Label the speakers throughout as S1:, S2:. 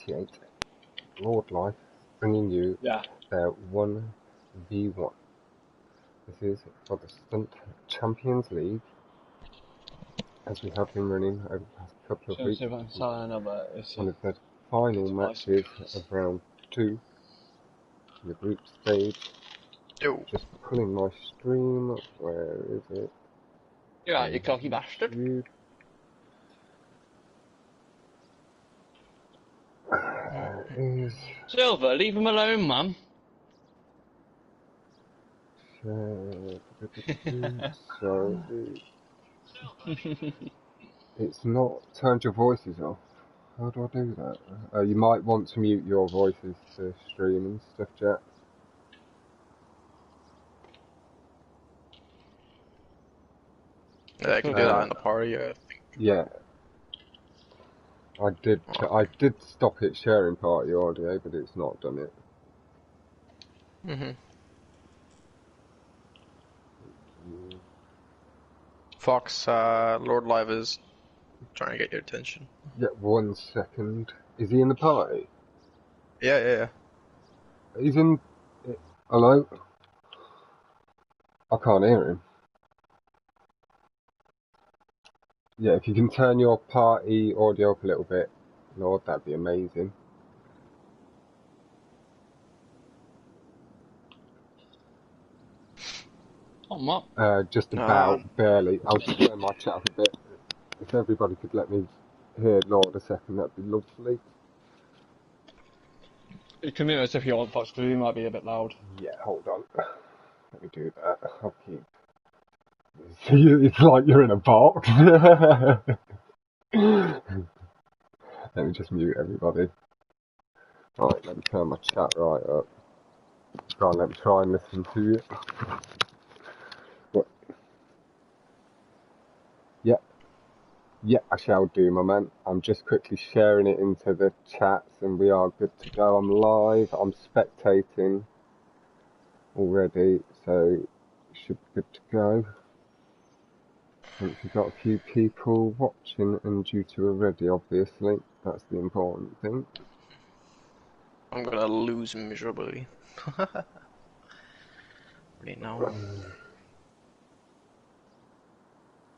S1: TWNTY8 Lord Life bringing you their 1v1. This is for the Stunt Champions League, as we have been running over the past couple of weeks. One of the final matches of round 2 in the group stage. Just pulling my stream up. Where is it?
S2: Yeah, you cocky bastard.
S1: Is
S2: Silver, leave him alone, man.
S1: So it's not turned your voices off. How do I do that? You might want to mute your voices to stream and stuff, Jack.
S3: Yeah, I can do that in the party, I think.
S1: Yeah. I did stop it sharing party audio, but it's not done it.
S3: Fox, Lord Live is trying to get your attention.
S1: Yeah, 1 second. Is he in the party?
S3: Yeah.
S1: He's in... Hello? I can't hear him. Yeah, if you can turn your party audio up a little bit, Lord, that'd be amazing.
S2: Oh, Mark.
S1: Just about, barely. I'll just turn my chat up a bit. If everybody could let me hear Lord a second, that'd be lovely.
S2: You can mute us if you want, Fox, because he might be a bit loud.
S1: Yeah, hold on. Let me do that. I'll keep... It's like you're in a box. Let me just mute everybody. Right, let me turn my chat right up. Go on, let me try and listen to you. What? Yeah, I shall do, my man. I'm just quickly sharing it into the chats and we are good to go. I'm live, I'm spectating already, so should be good to go. Once we've got a few people watching and due to already, obviously. That's the important thing.
S3: I'm gonna lose miserably. Right now.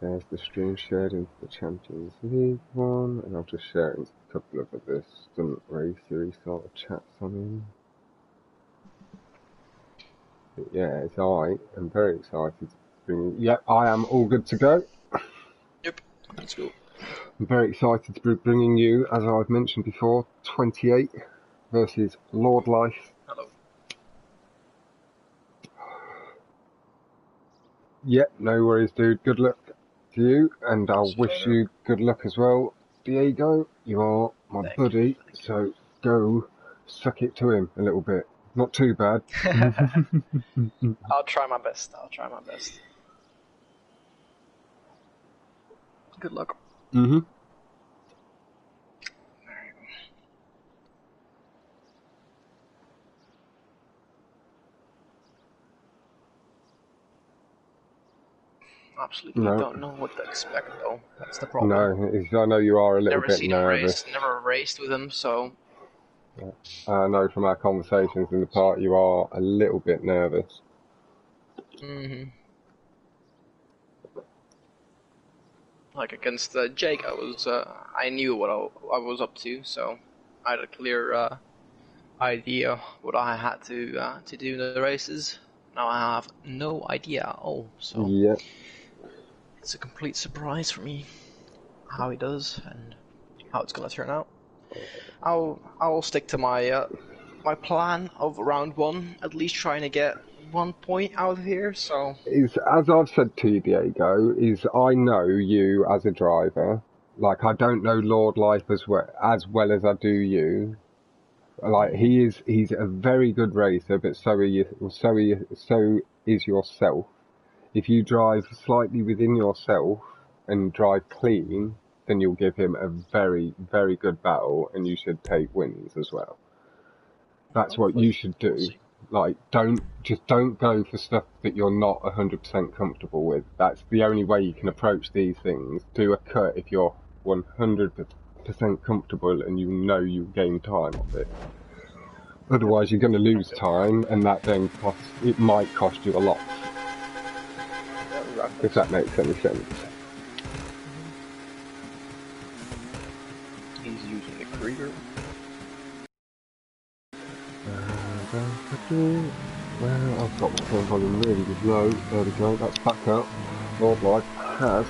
S1: There's the stream shared into the Champions League one, and I'll just share it into a couple of other Stunt Racery sort of chats I'm in. But yeah, I'm very excited to bring. Yep, I am all good to go.
S3: Yep, let's go.
S1: I'm very excited to be bringing you, as I've mentioned before, 28 versus Lord Life.
S3: Hello.
S1: Yep, no worries, dude. Good luck to you, and I'll wish you good luck as well, Diego. You are my buddy, so go suck it to him a little bit. Not too bad.
S3: I'll try my best. Good luck. Absolutely don't know what to expect, though. That's the problem.
S1: No, I know you are a little bit nervous.
S3: Never raced with him, so...
S1: Yeah. I know from our conversations in the park you are a little bit nervous.
S3: Like against Jake, I knew what I was up to, so I had a clear idea what I had to do in the races. Now I have no idea at all, so it's a complete surprise for me how he does and how it's gonna turn out. I'll stick to my my plan of round 1, at least trying to get 1 point out of here. So
S1: as I've said to you, Diego, I know you as a driver. Like, I don't know Lord Life as well as I do you. Like, he's a very good racer, but so is yourself. If you drive slightly within yourself and drive clean, then you'll give him a very, very good battle, and you should take wins as well. That's what you should do. Like, don't go for stuff that you're not 100% comfortable with. That's the only way you can approach these things. Do a cut if you're 100% comfortable and you know you gain time off it. Otherwise, you're going to lose time, and that then might cost you a lot. If that makes any sense.
S3: He's using the Krieger.
S1: Well, I've got my phone volume really low. There we go. That's back up. LXRDLIFE has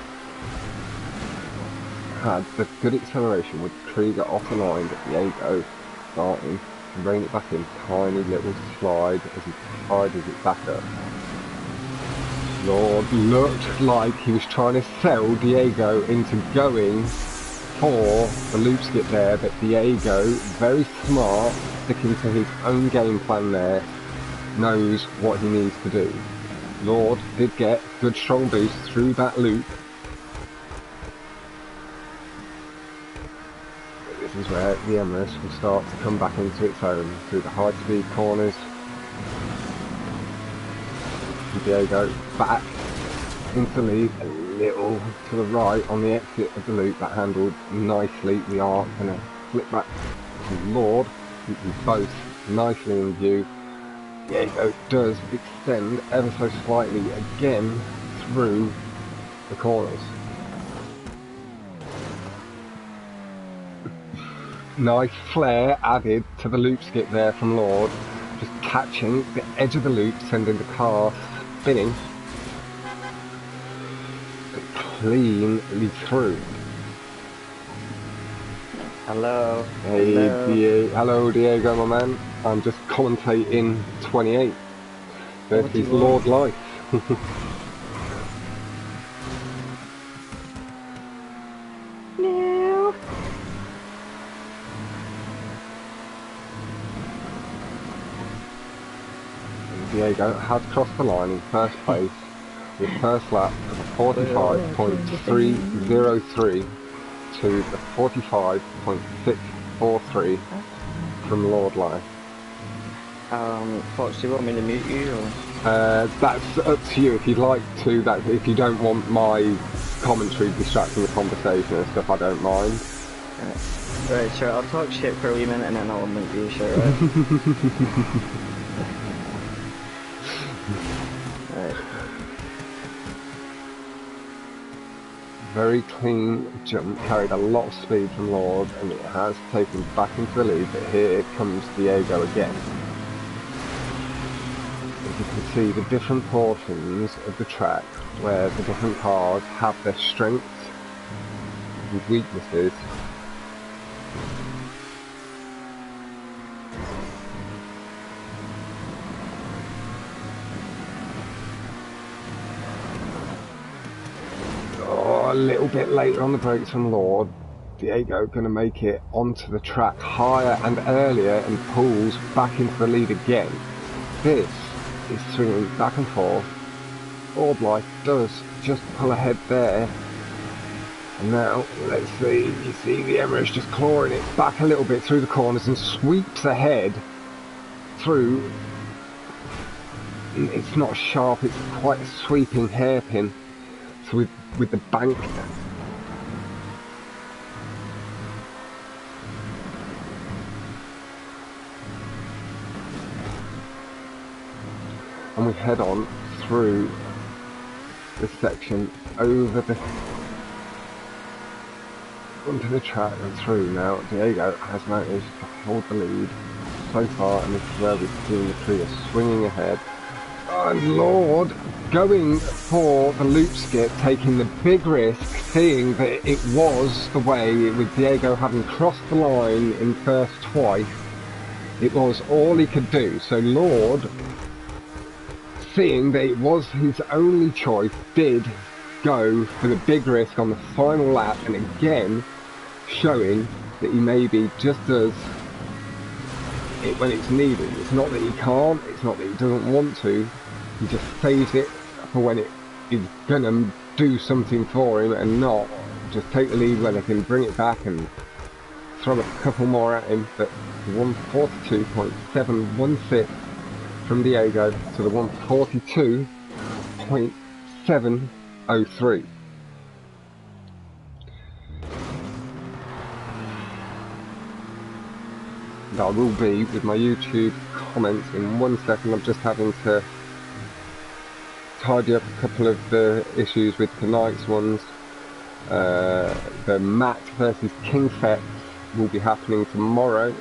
S1: had the good acceleration with Krieger off the line at the 8-0, starting to rein it back in. Tiny little slide as he slided it back up. Lord looked like he was trying to sell Diego into going for the loop skip there, but Diego, very smart, sticking to his own game plan there, knows what he needs to do. Lord did get good strong boost through that loop. But this is where the Emirates will start to come back into its own through the high speed corners. Diego back into lead, a little to the right on the exit of the loop, that handled nicely. We are going to flip back to Lord, keeping both nicely in view. Diego does extend ever so slightly again through the corners. Nice flare added to the loop skip there from Lord, just catching the edge of the loop, sending the car spinning cleanly through.
S4: Hello.
S1: Hey,
S4: Hello.
S1: hello Diego, my man. I'm just commentating 28 versus LXRDLIFE.
S4: No.
S1: Diego has crossed the line in first place with first lap of 45.303 to the 45.643 from LXRDLIFE.
S4: Fox, do you want me to mute you or?
S1: That's up to you if you'd like to. That if you don't want my commentary distracting the conversation and stuff, I don't mind.
S4: Right, sure. I'll talk shit for a wee minute and then I'll mute you, sure, right? Right.
S1: Very clean jump, carried a lot of speed from Lord, and it has taken back into the lead, but here comes Diego again. As you can see, the different portions of the track where the different cars have their strengths and weaknesses. A little bit later on the brakes from Lord. Diego going to make it onto the track higher and earlier and pulls back into the lead again. This is swinging back and forth. LXRDLIFE does just pull ahead there. And now, let's see, you see the Emirates just clawing it back a little bit through the corners and sweeps ahead through. It's not sharp, it's quite a sweeping hairpin. So with the bank, and we head on through this section over the onto the track and through. Now Diego has managed to hold the lead so far, and this is where we've seen the Krieger swinging ahead. And Lord going for the loop skip, taking the big risk, seeing that it was the way, with Diego having crossed the line in first twice, it was all he could do. So Lord, seeing that it was his only choice, did go for the big risk on the final lap, and again showing that he maybe just does it when it's needed. It's not that he can't, it's not that he doesn't want to, he just saves it for when it is gonna do something for him, and not just take the lead when they can bring it back and throw a couple more at him. But 142.716 from Diego to the 142.703. I will be with my YouTube comments in 1 second. I'm just having to tidy up a couple of the issues with tonight's ones. The Matt versus King Fet will be happening tomorrow.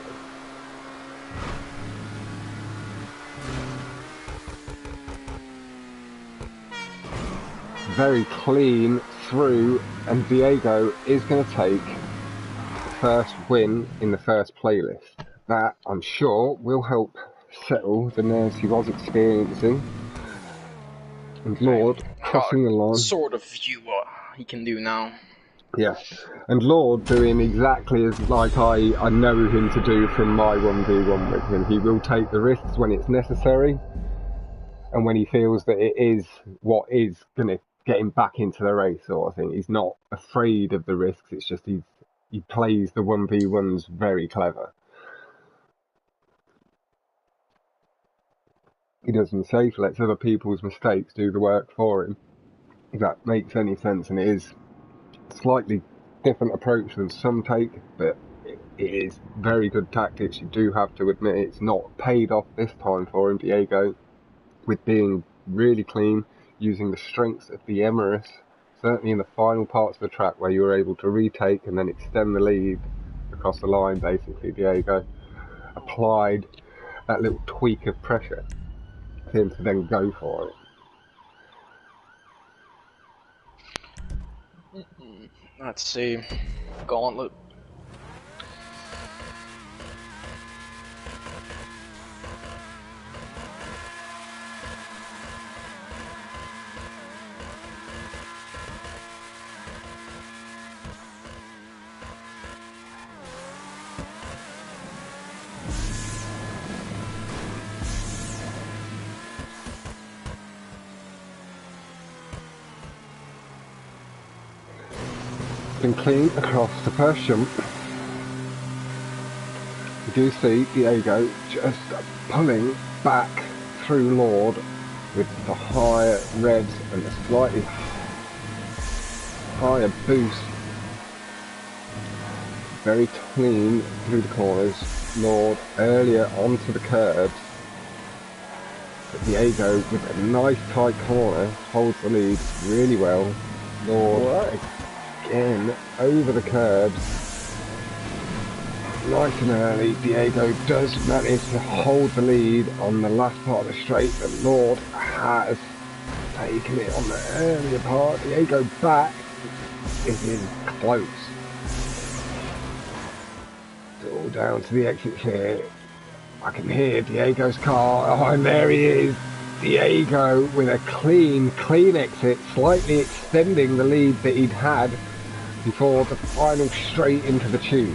S1: Very clean through, and Diego is going to take the first win in the first playlist. That, I'm sure, will help settle the nerves he was experiencing. And Lord crossing the line.
S3: Sort of view what he can do now.
S1: Yeah, and Lord doing exactly as like I know him to do from my 1v1 with him. He will take the risks when it's necessary, and when he feels that it is what is going to get him back into the race sort of thing. He's not afraid of the risks, it's just he plays the 1v1s very clever. He does them safe, lets other people's mistakes do the work for him. If that makes any sense, and it is a slightly different approach than some take, but it is very good tactics. You do have to admit it's not paid off this time for him, Diego, with being really clean, using the strengths of the Emirates, certainly in the final parts of the track where you were able to retake and then extend the lead across the line. Basically, Diego applied that little tweak of pressure for him to then go for it.
S3: Let's see. Gauntlet.
S1: Been clean across the first jump. You do see Diego just pulling back through Lord with the higher revs and a slightly higher boost. Very clean through the corners. Lord earlier onto the curbs. But Diego with a nice tight corner holds the lead really well. Lord again over the curbs, nice and early. Diego does manage to hold the lead on the last part of the straight, but Lord has taken it on the earlier part. Diego back is in close. It's all down to the exits here. I can hear Diego's car. Oh, and there he is. Diego with a clean exit, slightly extending the lead that he'd had before the final straight into the tube.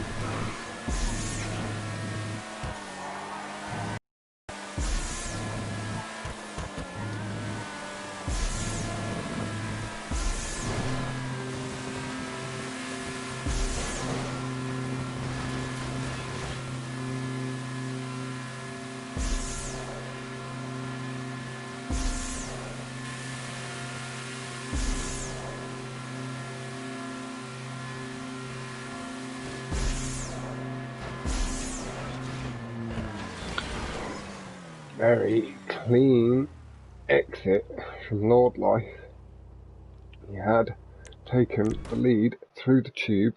S1: Very clean exit from Lord Life. He had taken the lead through the tube.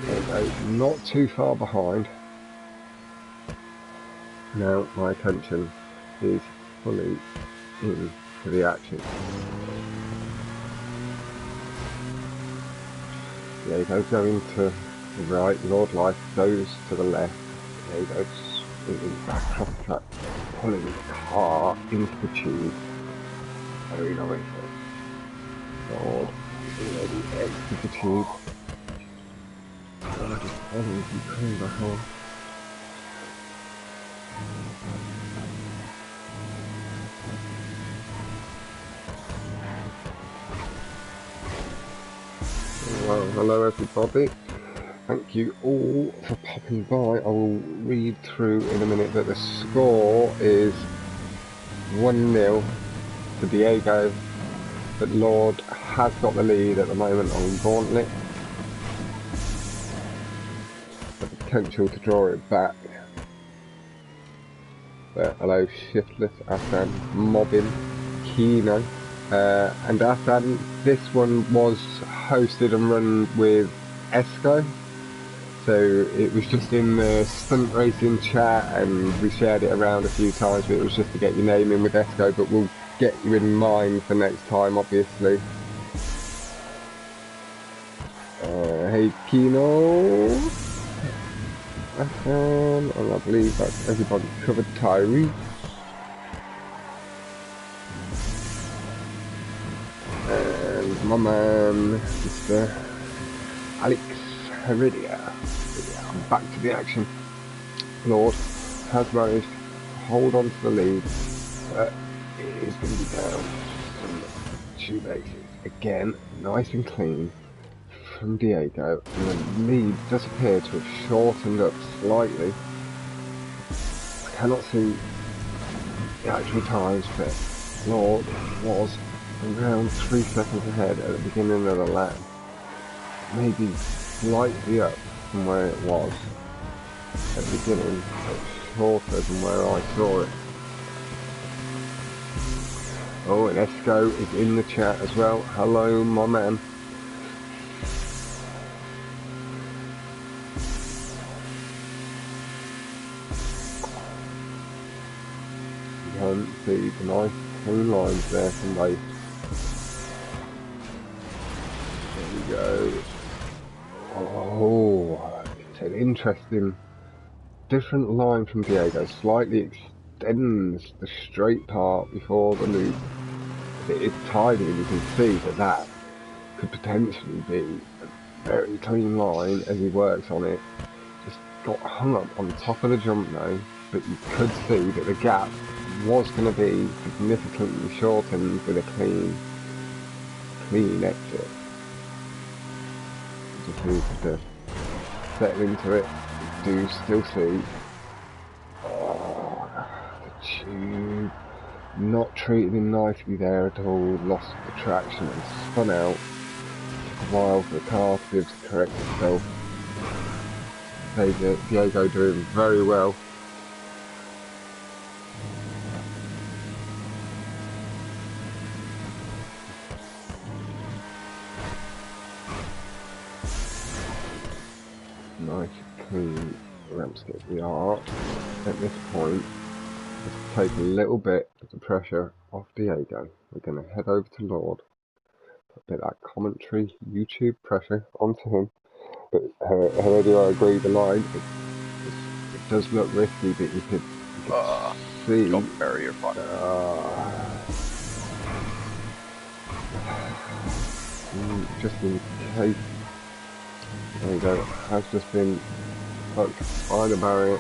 S1: Diego not too far behind. Now my attention is fully in to the action. Diego going to the right, Lord Life goes to the left. Diego swinging back off the track, pulling the car into the tube. Very nice. Lord already exited the tube. Lord is pulling and coming back on. Well, hello everybody. Thank you all for popping by. I will read through in a minute that the score is 1-0 to Diego, but Lord has got the lead at the moment on Gauntlet. potential to draw it back. But hello, Shiftless, Asan, Mobbin, Kino, and Asan. This one was hosted and run with Esco. So it was just in the Stunt Racing chat, and we shared it around a few times, but it was just to get your name in with Esco, but we'll get you in mind for next time, obviously. Hey Kino, and I believe that's everybody covered. Tyree. And my man, Mr. Alex Heredia. Back to the action. Lord has managed to hold on to the lead, but it is going to be down some shoelaces. Again, nice and clean from Diego, and the lead does appear to have shortened up slightly. I cannot see the actual times, but Lord was around 3 seconds ahead at the beginning of the lap. Maybe slightly up from where it was at the beginning, but shorter than where I saw it. Oh, and Esco is in the chat as well. Hello, my man. You can't see the nice clean lines there from late. There we go. Oh, it's an interesting, different line from Diego. Slightly extends the straight part before the loop. It is tiny, and you can see that that could potentially be a very clean line as he works on it. Just got hung up on the top of the jump though, but you could see that the gap was going to be significantly shortened with a clean exit. Just need to settle into it. You do still see the tube not treated him nicely there at all. Lost the traction and spun out. Took a while for the car to be able to correct itself. Diego doing very well. Nice clean ramp skip. We are at this point just take a little bit of the pressure off Diego. We're going to head over to Lord, put a bit of that commentary YouTube pressure onto him. But Heredia, I agree, the line it does look risky, but you could see
S3: got barrier fire.
S1: Just in case. There we go, has just been hooked by the barrier.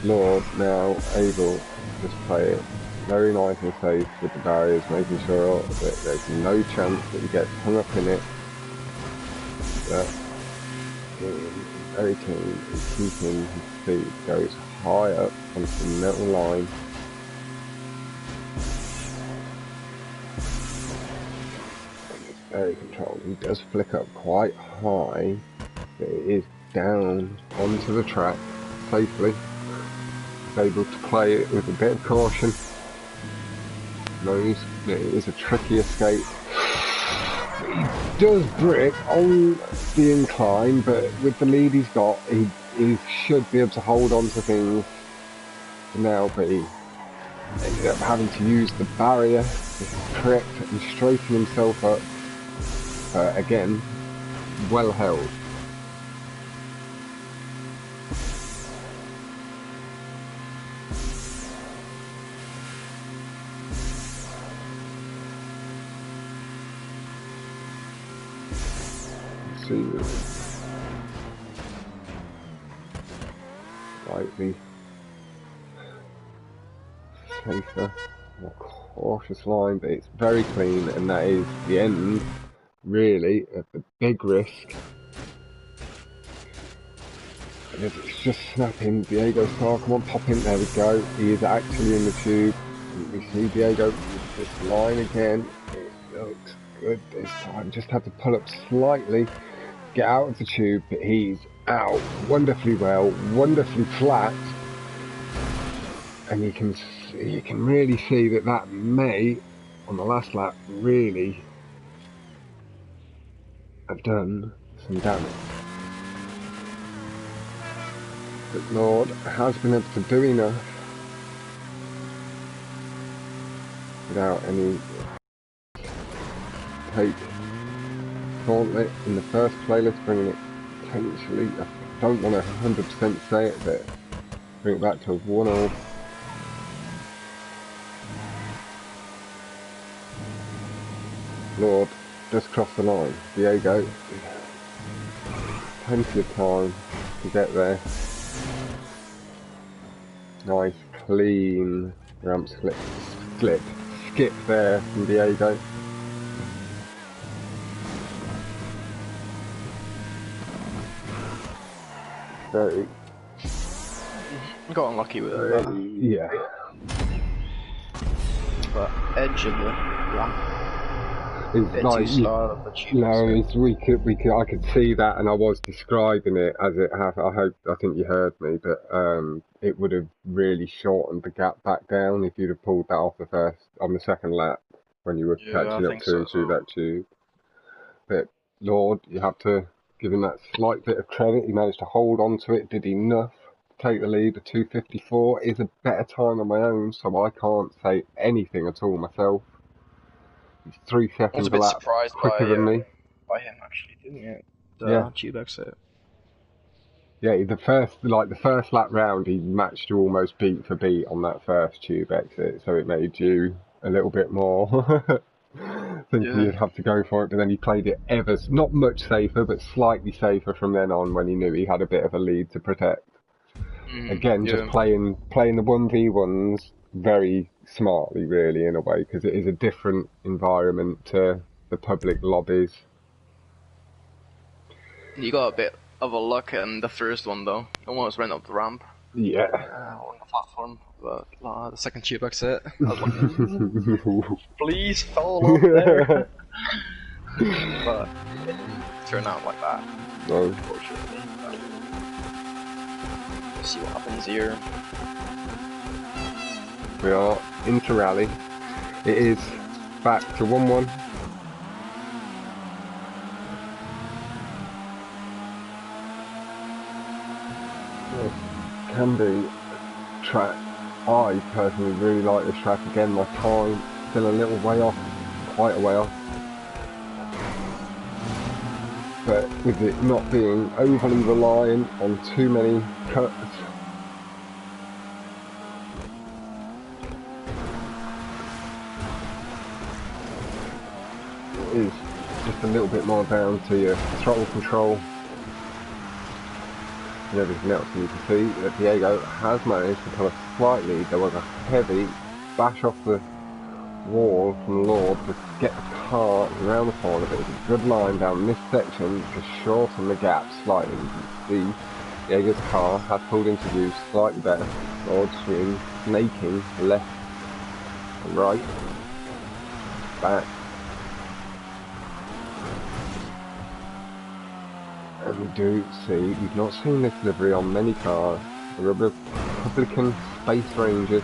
S1: Lord now able to just play it very nice and safe with the barriers, making sure that there's no chance that he gets hung up in it. But very keen in keeping his speed, goes high up onto the metal line. Very controlled. He does flick up quite high, but it is down onto the track safely. He's able to play it with a bit of caution. Knows that it is a tricky escape. He does brick on the incline, but with the lead he's got, he should be able to hold on to things for now, but he ended up having to use the barrier to correct and straighten himself up. Again, well held. See, slightly safer, more cautious line, but it's very clean, and that is the end, really, of the big risk. And as it's just snapping, Diego's car, come on, pop in, there we go. He is actually in the tube. We see Diego with this line again. It looks good this time. Just had to pull up slightly, get out of the tube, but he's out wonderfully well, wonderfully flat. And you can really see that may, on the last lap, really have done some damage. But Lord has been able to do enough without any take Gauntlet in the first playlist, bringing it potentially, I don't want to 100% say it, but bring it back to 1-all. Lord just crossed the line. Diego, plenty of time to get there. Nice, clean ramp skip there from Diego. Very,
S3: Got unlucky with it.
S1: yeah.
S3: But edge of the ramp.
S1: It's
S3: Bit
S1: like,
S3: too slow of the tube.
S1: no, it's, I could see that, and I was describing it as it happened. I think you heard me, but it would have really shortened the gap back down if you'd have pulled that off on the second lap when you were catching up to that tube. But Lord, you have to give him that slight bit of credit. He managed to hold on to it, did enough to take the lead. The 2:54 is a better time on my own, so I can't say anything at all myself. He's 3
S3: I was
S1: seconds
S3: a bit surprised
S1: quicker than me.
S3: by him actually doing it.
S1: Yeah.
S3: Tube exit.
S1: Yeah, the first lap round, he matched you almost beat for beat on that first tube exit, so it made you a little bit more thinking you'd have to go for it. But then he played it not much safer, but slightly safer from then on when he knew he had a bit of a lead to protect. Again, just playing the 1v1s very smartly, really, in a way, because it is a different environment to the public lobbies.
S3: You got a bit of a luck in the first one though. Almost ran up the ramp.
S1: Yeah.
S3: On the platform, but the second tube exit, I was like, please fall off there. But it didn't turn out like that.
S1: No.
S3: Unfortunately. We'll see what happens here.
S1: We are into rally. It is back to 1-1. Can be track. I personally really like this track. Again, my time still a little way off, quite a way off. But with it not being overly reliant on too many cuts, it is just a little bit more down to your throttle control and everything else. And you can see that Diego has managed to pull a slight lead. There was a heavy bash off the wall from Lord to get the car around the corner, but it's a good line down this section to shorten the gap slightly. You can see Diego's car has pulled into view slightly better. Lord swing, snaking left and right, back. And we do see, we've not seen this livery on many cars. The Republican Space Rangers.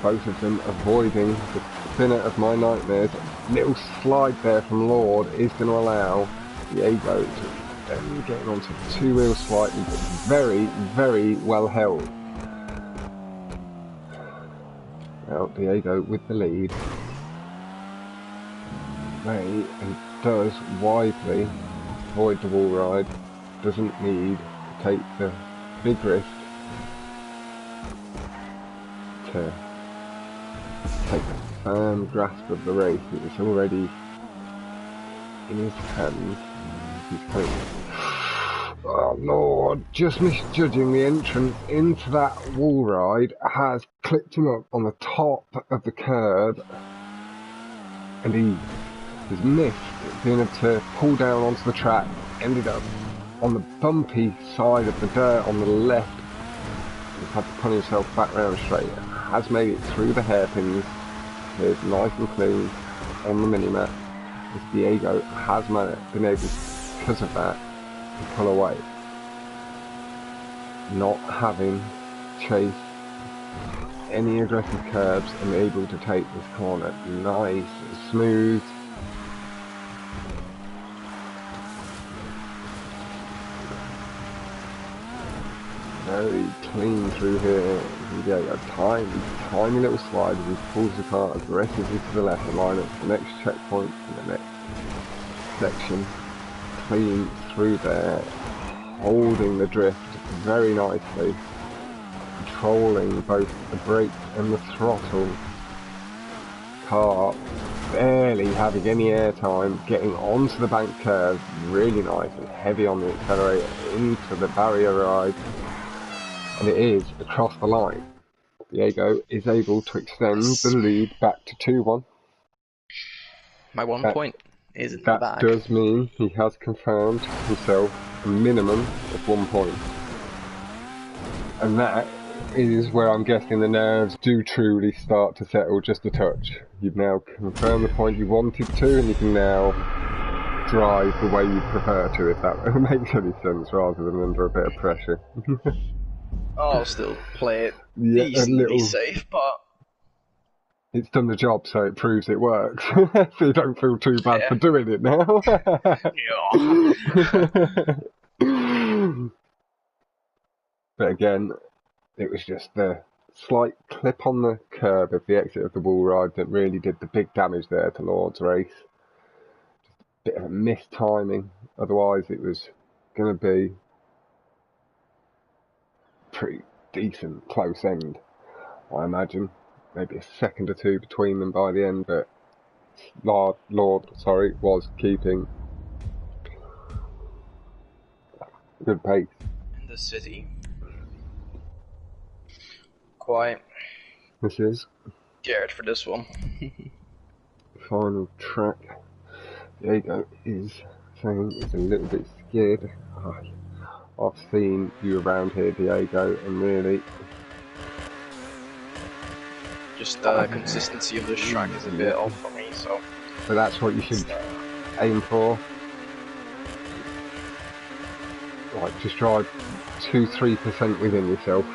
S1: Both of them avoiding the spinner of my nightmares. Little slide there from Lord is going to allow Diego to get onto the two wheels slightly, but very, very well held. Now Diego with the lead. And does wisely avoid the wall ride, doesn't need to take the big risk to take a firm grasp of the race. It's already in his hands. He's kind of, oh Lord, just misjudging the entrance into that wall ride has clipped him up on the top of the curb, and he has missed being able to pull down onto the track, ended up on the bumpy side of the dirt on the left. He's had to pull himself back round straight. has made it through the hairpins. It's nice and clean on the mini-map. As Diego has been able, because of that, to pull away. Not having chased any aggressive curbs and able to take this corner nice and smooth. Very clean through here. Yeah, a tiny little slide as he pulls the car aggressively to the left and line up to the next checkpoint and the next section. Clean through there, holding the drift very nicely, controlling both the brake and the throttle. Car barely having any air time, getting onto the bank curve, really nice and heavy on the accelerator into the barrier ride. And it is across the line. Diego is able to extend the lead back to 2-1.
S3: My 1 point is in the
S1: That
S3: bag.
S1: does mean he has confirmed himself a minimum of 1 point. And that is where I'm guessing the nerves do truly start to settle just a touch. You've now confirmed the point you wanted to, and you can now drive the way you prefer to, if that makes any sense, rather than under a bit of pressure.
S3: I'll still play it
S1: Yeah,
S3: decently safe, but
S1: it's done the job, so it proves it works. So you don't feel too bad for doing it now. But again, it was just the slight clip on the curb of the exit of the wall ride that really did the big damage there to Lord's race. Just a bit of a missed timing, otherwise it was going to be pretty decent close end, I imagine. Maybe a second or two between them by the end, but Lord was keeping good pace.
S3: in the city, quite
S1: This is
S3: scared for this one.
S1: final track. Diego is saying he's a little bit scared. I've seen you around here, Diego, and really
S3: Just the consistency of this track is a bit off for me, so.
S1: but that's what you should aim for. Like, just drive 2-3% within yourself.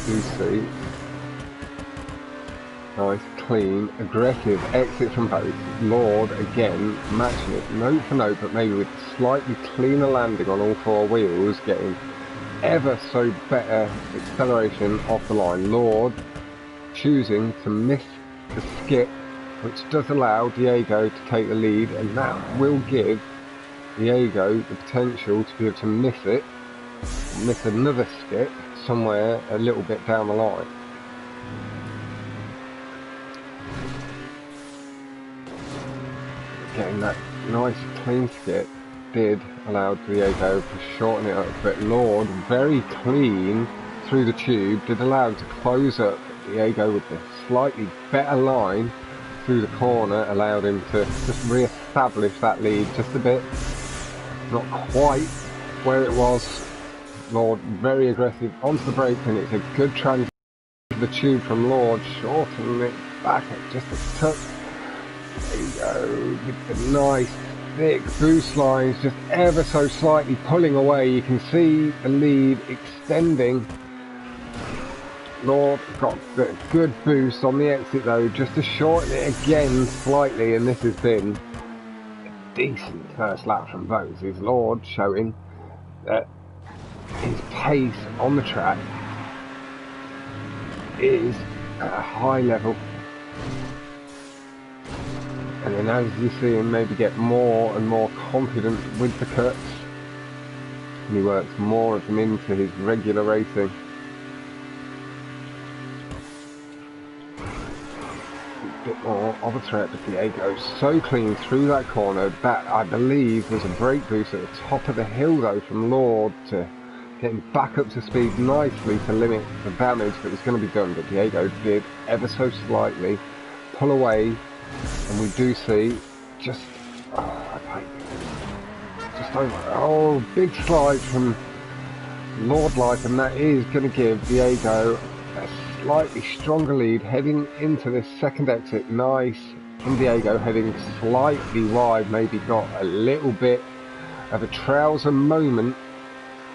S1: You see, nice, clean, aggressive exit from both. Lord again matching it note for note, but maybe with slightly cleaner landing on all four wheels, getting ever so better acceleration off the line. Lord choosing to miss the skip, which does allow Diego to take the lead, and that will give Diego the potential to be able to miss it, miss another skip somewhere a little bit down the line. Getting that nice clean skip did allow Diego to shorten it up, but Lord, very clean through the tube, did allow him to close up Diego with a slightly better line through the corner, allowed him to just re-establish that lead just a bit. Not quite where it was. Lord very aggressive onto the brake, and it's a good transition to the tube from Lord, shortening it back at just a touch. There you go, with the nice thick boost lines just ever so slightly pulling away. You can see the lead extending. Lord got a good boost on the exit though, just to shorten it again slightly, and this has been a decent first lap from both. Is Lord showing that his pace on the track is at a high level, and then as you see him maybe get more and more confident with the cuts, and he works more of them into his regular racing, a bit more of a threat. But Diego so clean through that corner. That, I believe, was a brake boost at the top of the hill though from Lord to getting back up to speed nicely to limit the damage that was going to be done, but Diego did ever so slightly pull away, and we do see just over, big slide from Lord Life, and that is going to give Diego a slightly stronger lead heading into this second exit. Nice from Diego, heading slightly wide, maybe got a little bit of a trouser moment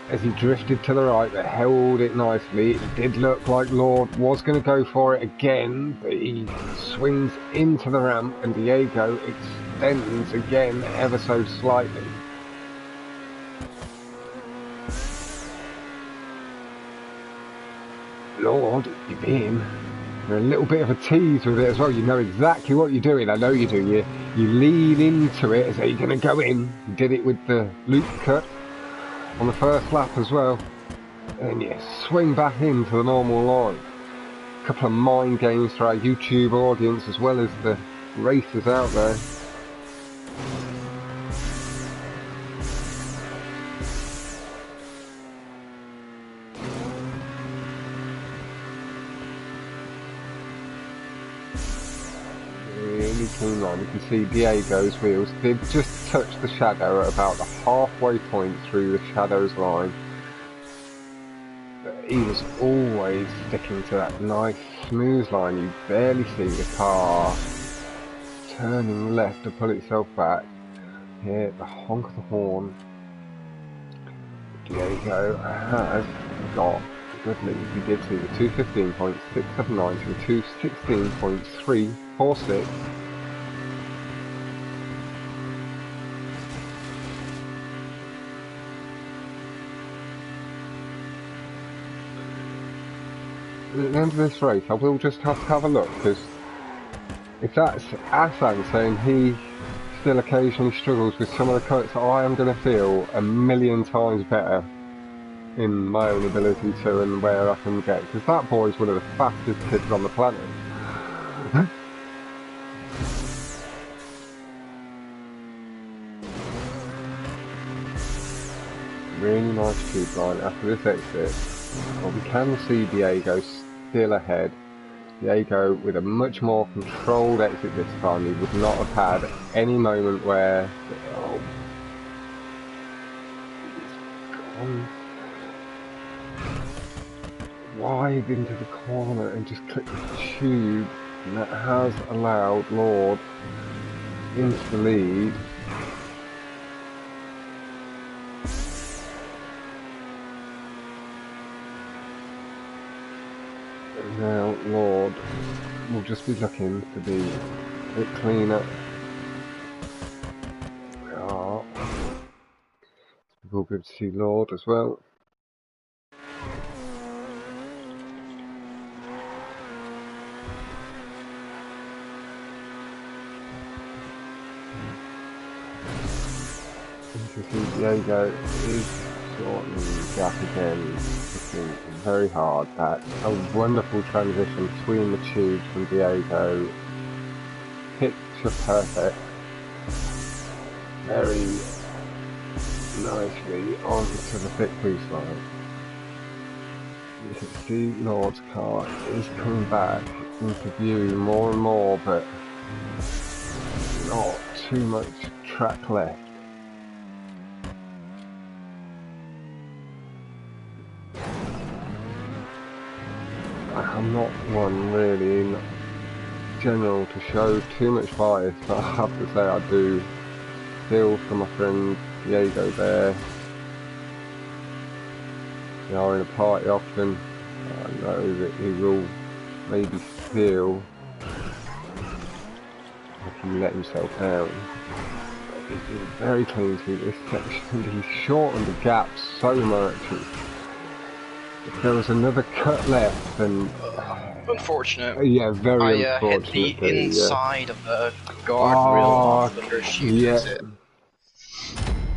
S1: as he drifted to the right, but held it nicely. It did look like Lord was going to go for it again, but he swings into the ramp, and Diego extends again ever so slightly. Lord, you're being a little bit of a tease with it as well. You know exactly what you're doing. I know you do. You lean into it as though you're going to go in. You did it with the loop cut on the first lap as well. And you swing back into the normal line. A couple of mind games for our YouTube audience as well as the racers out there. Really clean line. You can see Diego's wheels did just touch the shadow at about the halfway point through the shadow's line. But he was always sticking to that nice smooth line. You barely see the car turning left to pull itself back. Here, the honk of the horn. Diego has got a good lead. We did see the 2:15.679 to the 2:16.346. At the end of this race, I will just have to have a look, because if that's Asan saying he still occasionally struggles with some of the cuts, I am going to feel a million times better in my own ability to and where I can get, because that boy's one of the fastest kids on the planet. Really nice tube line after this exit. Well, we can see Diego still ahead. Diego with a much more controlled exit this time. He would not have had any moment where he's gone wide into the corner and just clipped the tube, and that has allowed Lord into the lead. And now Lord will just be looking to be a bit cleaner. We are. We'll be able to see Lord as well. You can see Diego is shortening the gap again, looking very hard. That's a wonderful transition between the tubes from Diego. Picture perfect. Very nicely onto the thick boost line. You can see Lord's car is coming back into view more and more, but not too much track left. I'm not one really in general to show too much bias, but I have to say I do feel for my friend Diego there. We are in a party often. I know that he will maybe feel like he let himself down. But he's been very clean through this section. He's shortened the gap so much. If there was another cut left, then
S3: unfortunate.
S1: yeah, very
S3: I
S1: unfortunate.
S3: hit the inside of the guardrail of the chute exit.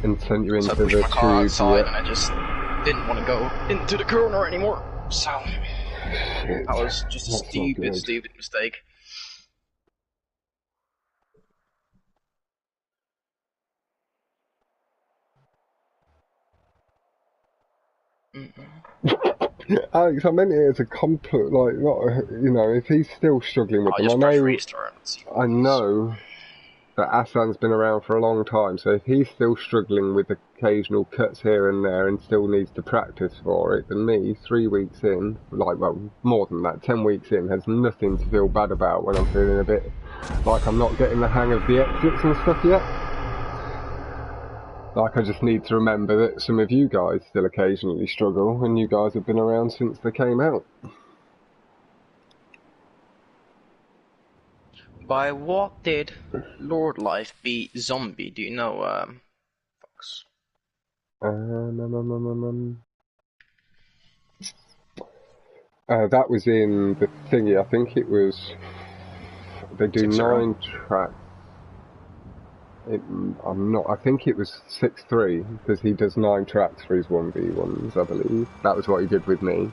S1: And sent you into
S3: So I pushed
S1: the
S3: my car
S1: tube.
S3: outside, and I just didn't want to go into the corner anymore. So
S1: Shit.
S3: that was just a
S1: That's not good.
S3: stupid mistake.
S1: Alex, I meant it as a compliment, like, not, you know, if he's still struggling with
S3: I
S1: them,
S3: just press restart and see.
S1: I know that Asan's been around for a long time, so if he's still struggling with occasional cuts here and there and still needs to practice for it, then me, 3 weeks in, like, well, more than that, 10 weeks in, has nothing to feel bad about when I'm feeling a bit like I'm not getting the hang of the exits and stuff yet. Like, I just need to remember that some of you guys still occasionally struggle, and you guys have been around since they came out.
S3: By what did Lord Life beat Zombie? Do you know, Fox?
S1: That was in the thingy, I think it was, they do 9 tracks. I think it was 6-3, because he does 9 tracks for his 1v1s, I believe. That was what he did with me.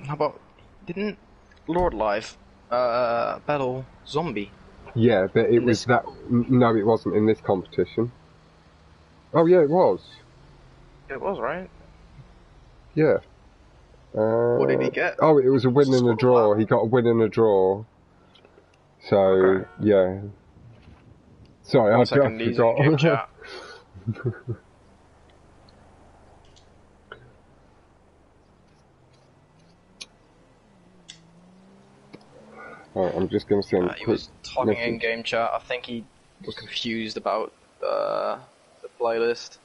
S3: How about, didn't Lord Life battle Zombie?
S1: Yeah, but it was that. No, it wasn't in this competition. Oh yeah, it was.
S3: It was, right?
S1: Yeah.
S3: What did he get?
S1: Oh, it was a win and a draw. He got a win and a draw. So,
S3: okay.
S1: Yeah. Sorry, I just forgot.
S3: Game chat.
S1: Right, I'm just going to send
S3: He was talking in game chat. I think he was confused about the playlist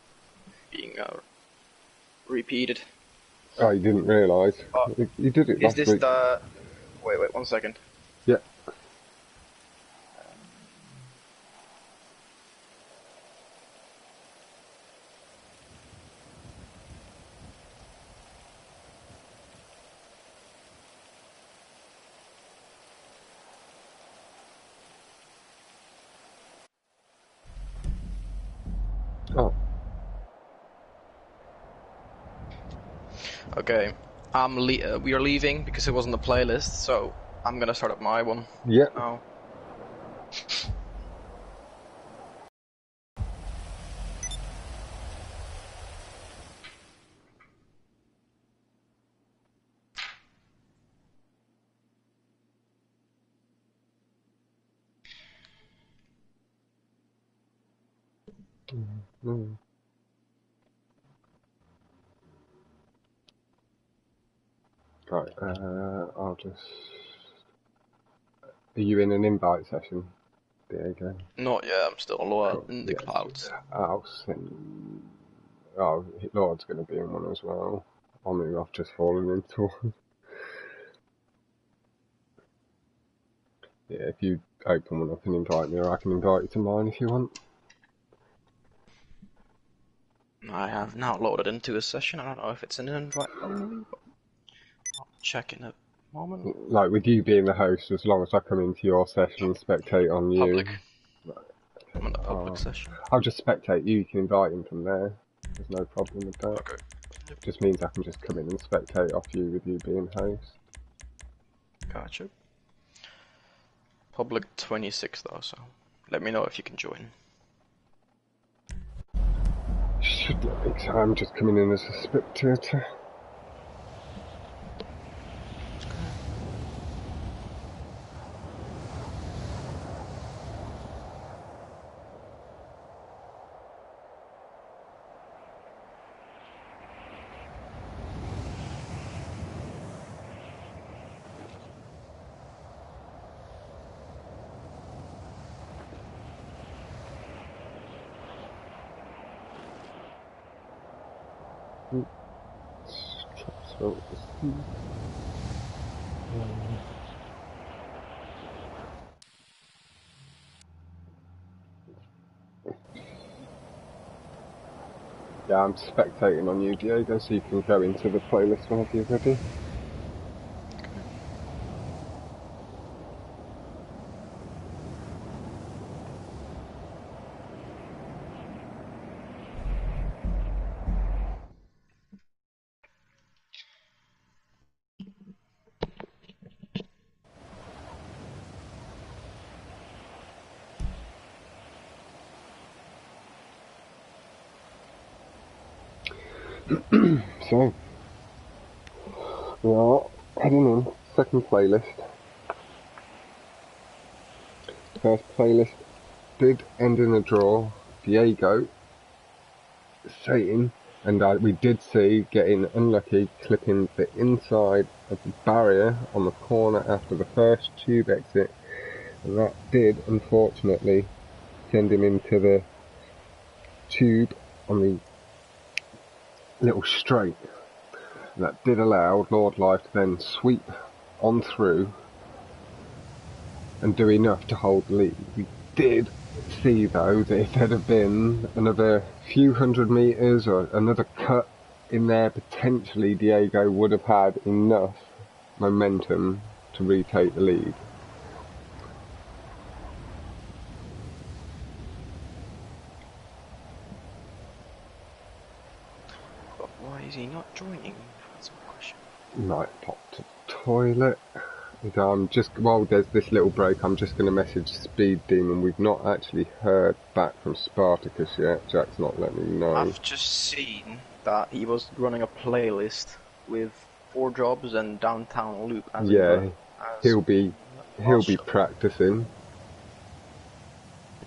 S3: being repeated.
S1: Oh, he didn't realise. He did it last week.
S3: Is this the... Wait, 1 second.
S1: Yeah. Oh.
S3: Okay. We are leaving because it wasn't the playlist, so I'm gonna start up my one.
S1: Yeah.
S3: Now.
S1: Right, I'll just... Are you in an invite session, Diego?
S3: Not yet, I'm still lower in the
S1: Yes.
S3: clouds.
S1: I'll send... Oh, Lord's going to be in one as well. I mean, I've just fallen into one. Yeah, if you open one up and invite me, or I can invite you to mine if you want.
S3: I have now loaded into a session. I don't know if it's an invite only, but I'll check in a moment.
S1: Like, with you being the host, as long as I come into your session and spectate on you.
S3: Public. I'm in a public session.
S1: I'll just spectate you, you can invite him from there. There's no problem with that.
S3: Okay.
S1: Just means I can just come in and spectate off you with you being host.
S3: Gotcha. Public 26 though, so let me know if you can join.
S1: Should let me, I'm just coming in as a spectator. Yeah, I'm spectating on you, Diego, so you can go into the playlist whenever you're ready. So, we are heading in, second playlist. First playlist did end in a draw. Diego, Satan, and we did see getting unlucky, clipping the inside of the barrier on the corner after the first tube exit, and that did unfortunately send him into the tube on the little straight. That did allow Lord Life to then sweep on through and do enough to hold the lead. We did see though that if there'd have been another few hundred metres or another cut in there, potentially Diego would have had enough momentum to retake the lead.
S3: But why is he not joining? That's my question.
S1: Might pop to the toilet. And I'm just, while there's this little break, I'm just going to message Speed Demon. We've not actually heard back from Spartacus yet. Jack's not let me know.
S3: I've just seen that he was running a playlist with 4 jobs and downtown loop. As
S1: Yeah,
S3: as
S1: he'll be
S3: shot.
S1: practicing.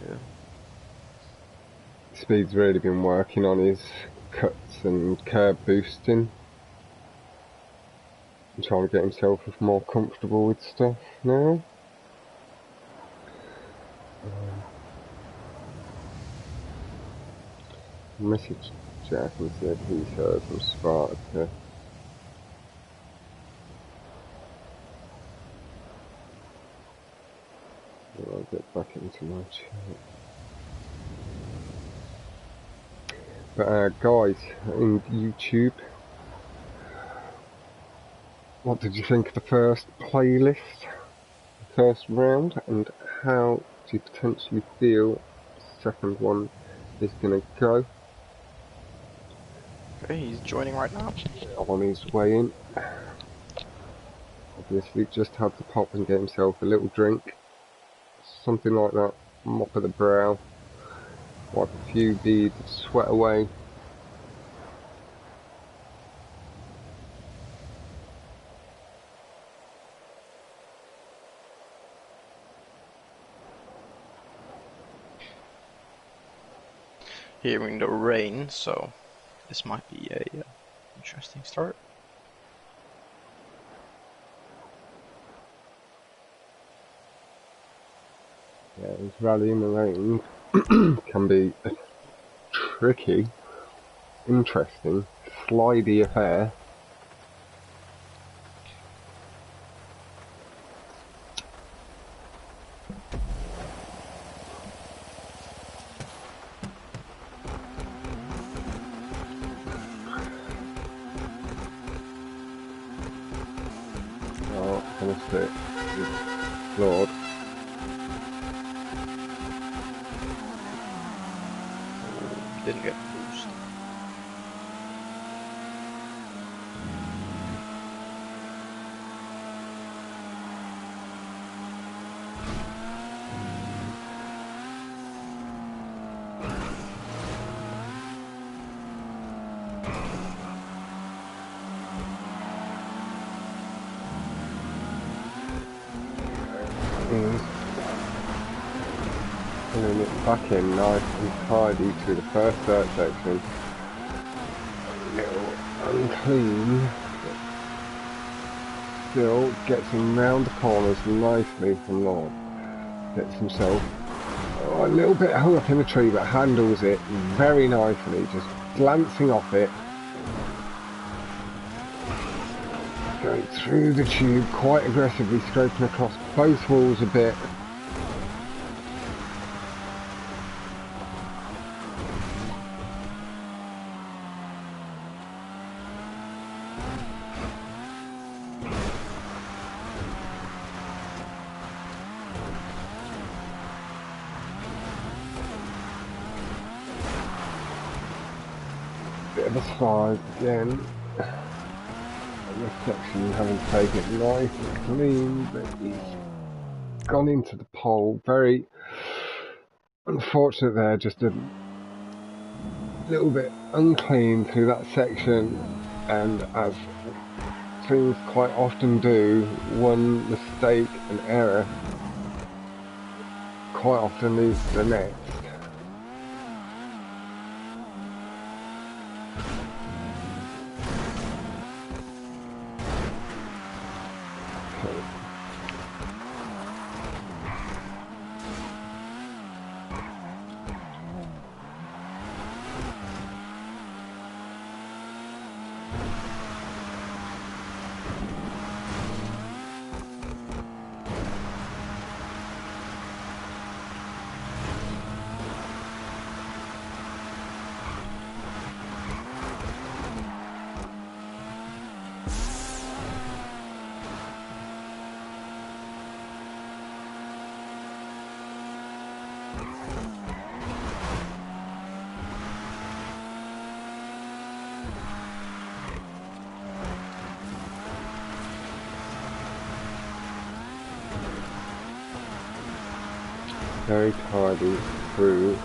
S3: Yeah.
S1: Speed's really been working on his cuts and curb boosting. And trying to get himself more comfortable with stuff now. Message Jack and said he's heard from Spartacus. I'll get back into my chat. But guys, in YouTube, what did you think of the first playlist, the first round, and how do you potentially feel the second one is going to go?
S3: Okay, he's joining right now.
S1: On his way in. Obviously just had to pop and get himself a little drink. Something like that. Mop of the brow. Wipe a few beads of sweat away.
S3: Hearing the rain, so this might be a interesting start.
S1: Yeah, this rally in the rain can be a tricky, interesting, slidey affair. Oh, honestly, Lord.
S3: Didn't get boost.
S1: Pulling it back in nice and tidy through the first dirt section. A little unclean, but still gets him round the corners nicely from Lord. Gets himself a little bit hung up in the tree, but handles it very nicely, just glancing off it. Going through the tube quite aggressively, scraping across both walls a bit. Bit of a slide again. This section having to take it nice and clean, but he's gone into the pole. Very unfortunate there, just a little bit unclean through that section, and as things quite often do, one mistake and error quite often leads to the next. Very tidy through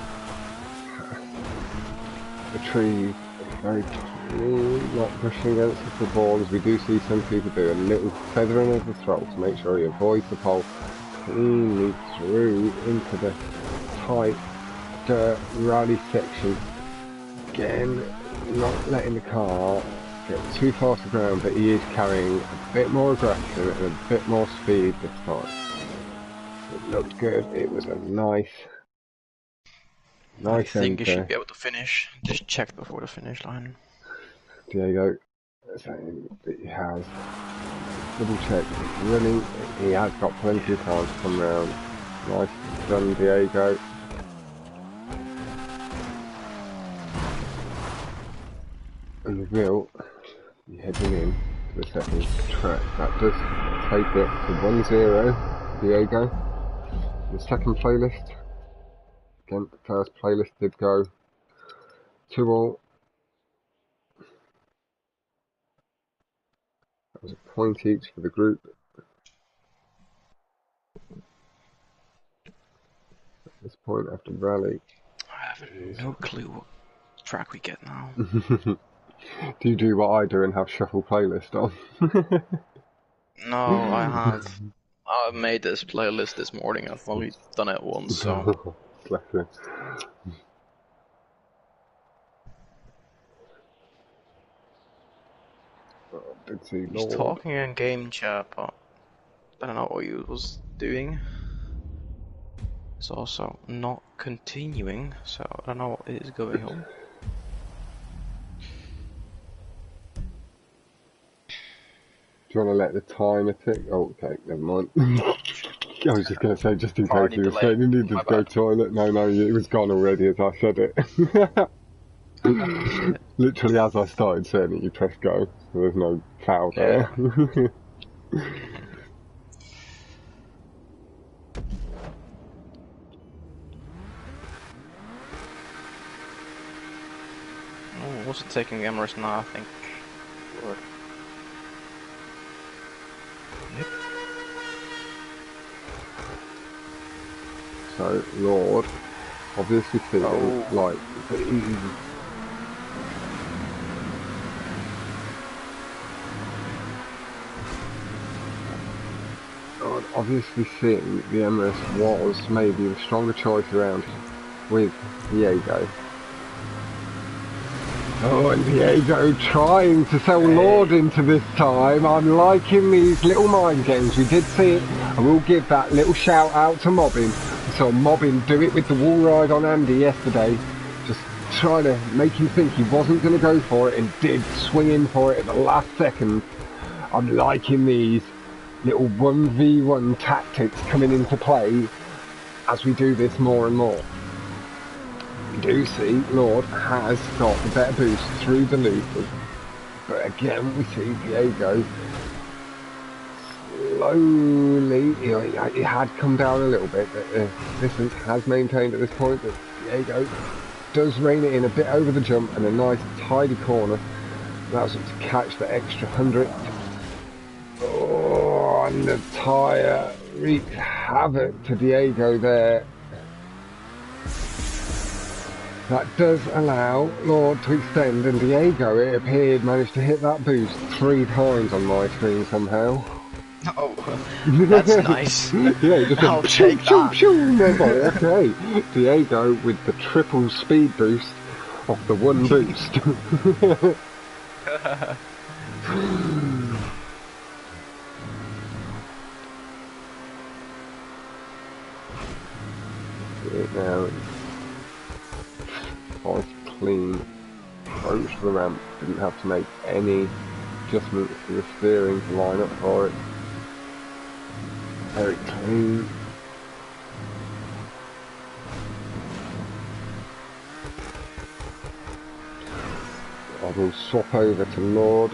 S1: the trees, very clean, not brushing against the ball as we do see some people do, a little feathering of the throttle to make sure he avoids the pole, cleanly through into the tight dirt rally section. Again, not letting the car get too far to the ground, but he is carrying a bit more aggression and a bit more speed this time. It looked good. It was a nice
S3: I think
S1: end
S3: you should
S1: there.
S3: be able to finish. Just check before the finish line.
S1: Diego saying that he has double checked he's running. He has got plenty of time to come round. Nice done, Diego. And we will be heading in to the second track. That does take it to 1-0, Diego. The second playlist. Again, the first playlist did go 2-2. That was a point each for the group. At this point after rally.
S3: I have no clue what track we get now.
S1: Do you do what I do and have shuffle playlist on?
S3: No, I made this playlist this morning. I've only done it once, so.
S1: Bless you. Oh, did see
S3: He's
S1: Lord.
S3: talking in game chat, but I don't know what he was doing. It's also not continuing, so I don't know what is going on.
S1: Do you want to let the timer tick? Oh, okay, never mind. I was just going to say, just in case
S3: Already
S1: you were
S3: delayed.
S1: saying you needed
S3: My
S1: to go
S3: bad.
S1: toilet. No, it was gone already as I said it. Literally as I started saying it, you press go. So there's no foul there.
S3: Oh, what's it taking cameras now, I think? Lord. Yep.
S1: So, Lord, obviously feeling like obviously seeing the MS was maybe the stronger choice around with Diego. Oh, and Diego trying to sell Lord into this time. I'm liking these little mind games. We did see it. I will give that little shout out to Mobbin. I saw Mobbin do it with the wall ride on Andy yesterday. Just trying to make him think he wasn't going to go for it and did swing in for it at the last second. I'm liking these little 1v1 tactics coming into play as we do this more and more. We do see Lord has got the better boost through the loop, but again we see Diego slowly, he had come down a little bit, but the distance has maintained at this point, but Diego does rein it in a bit over the jump and a nice tidy corner allows him to catch the extra 100. Oh, and the tyre wreaks havoc to Diego there. That does allow Lord to extend, and Diego, it appeared, managed to hit that boost 3 times on my screen somehow.
S3: Oh, that's nice.
S1: Yeah, it just
S3: I'll
S1: went pew,
S3: take
S1: pew,
S3: that.
S1: pew, and I was like, okay. Diego with the triple speed boost off the one boost. It now, nice clean approach to the ramp. Didn't have to make any adjustments to the steering to line up for it. Very clean. I will swap over to Lord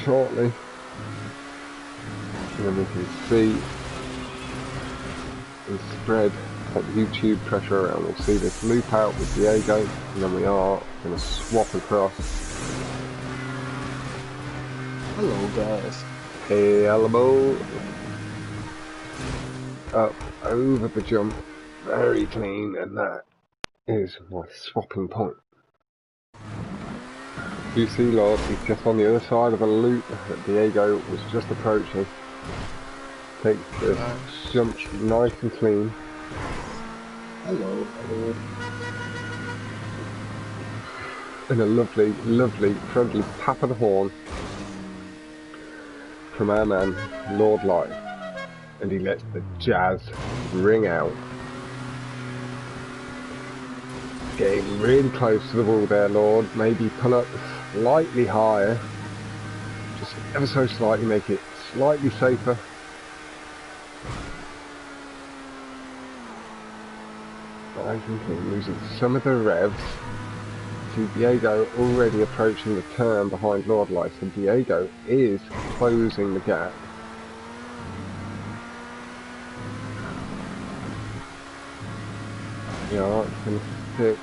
S1: shortly, and then we can see and spread that YouTube pressure around. We'll see this loop out with Diego, and then we are going to swap across.
S4: Hello, guys.
S1: Hey, elbow. Up over the jump. Very clean, and that is my swapping point. You see, Lord, he's just on the other side of a loop that Diego was just approaching. Takes the jump nice and clean.
S4: Hello. Hello.
S1: And a lovely, lovely, friendly tap of the horn from our man, Lord Life. And he lets the jazz ring out. Getting really close to the wall there, Lord. Maybe pull up slightly higher. Just ever so slightly, make it slightly safer. Nice and clean, losing some of the revs. See Diego already approaching the turn behind Lord Life, and Diego is closing the gap. Yeah, it's going to stick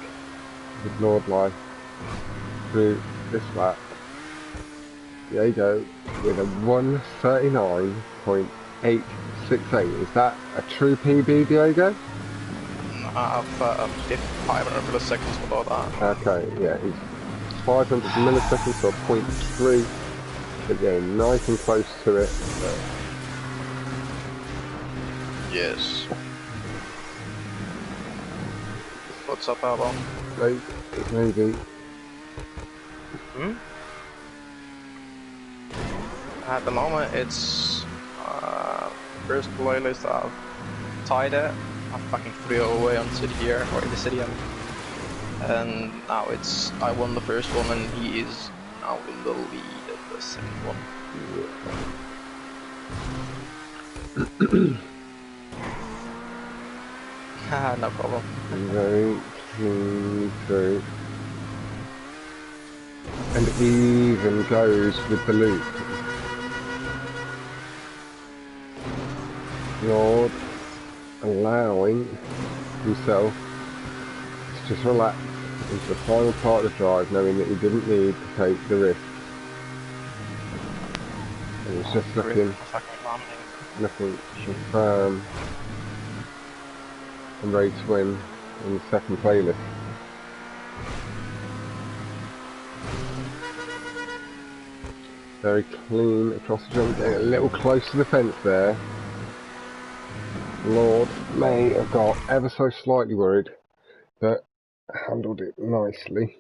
S1: with Lord Life through this lap. Diego with a 1:39.868. Is that a true PB, Diego?
S3: I've 500 milliseconds below that.
S1: Okay, yeah, he's 500 milliseconds or 0.3. But yeah, nice and close to it.
S3: Yes. What's up, Albo?
S1: Maybe.
S3: At the moment, it's first playlist. I've tied it. I fucking threw it away onto the air or in the city, and now it's I won the first one, and he is now in the lead of the second one. Haha, no problem.
S1: Very clean through. And even goes with the loop. Lord allowing himself to just relax into the final part of the drive, knowing that he didn't need to take the risk. And he's just looking firm and ready to win in the second playlist. Very clean across the jump, getting a little close to the fence there. Lord may have got ever so slightly worried, but handled it nicely.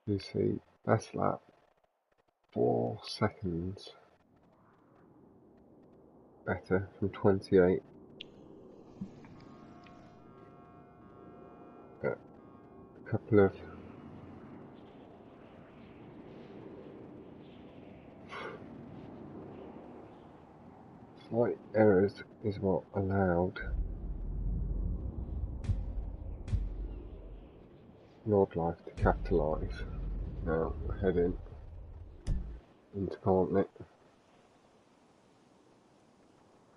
S1: You see, best lap, 4 seconds better from 28. But a couple of Slight errors is what allowed LXRDLIFE to capitalise. Now we're heading into Commentating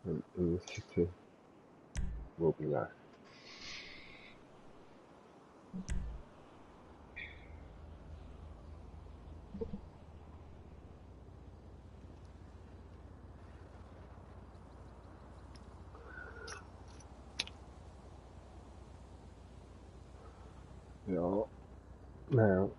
S1: and in the city will be left. We are now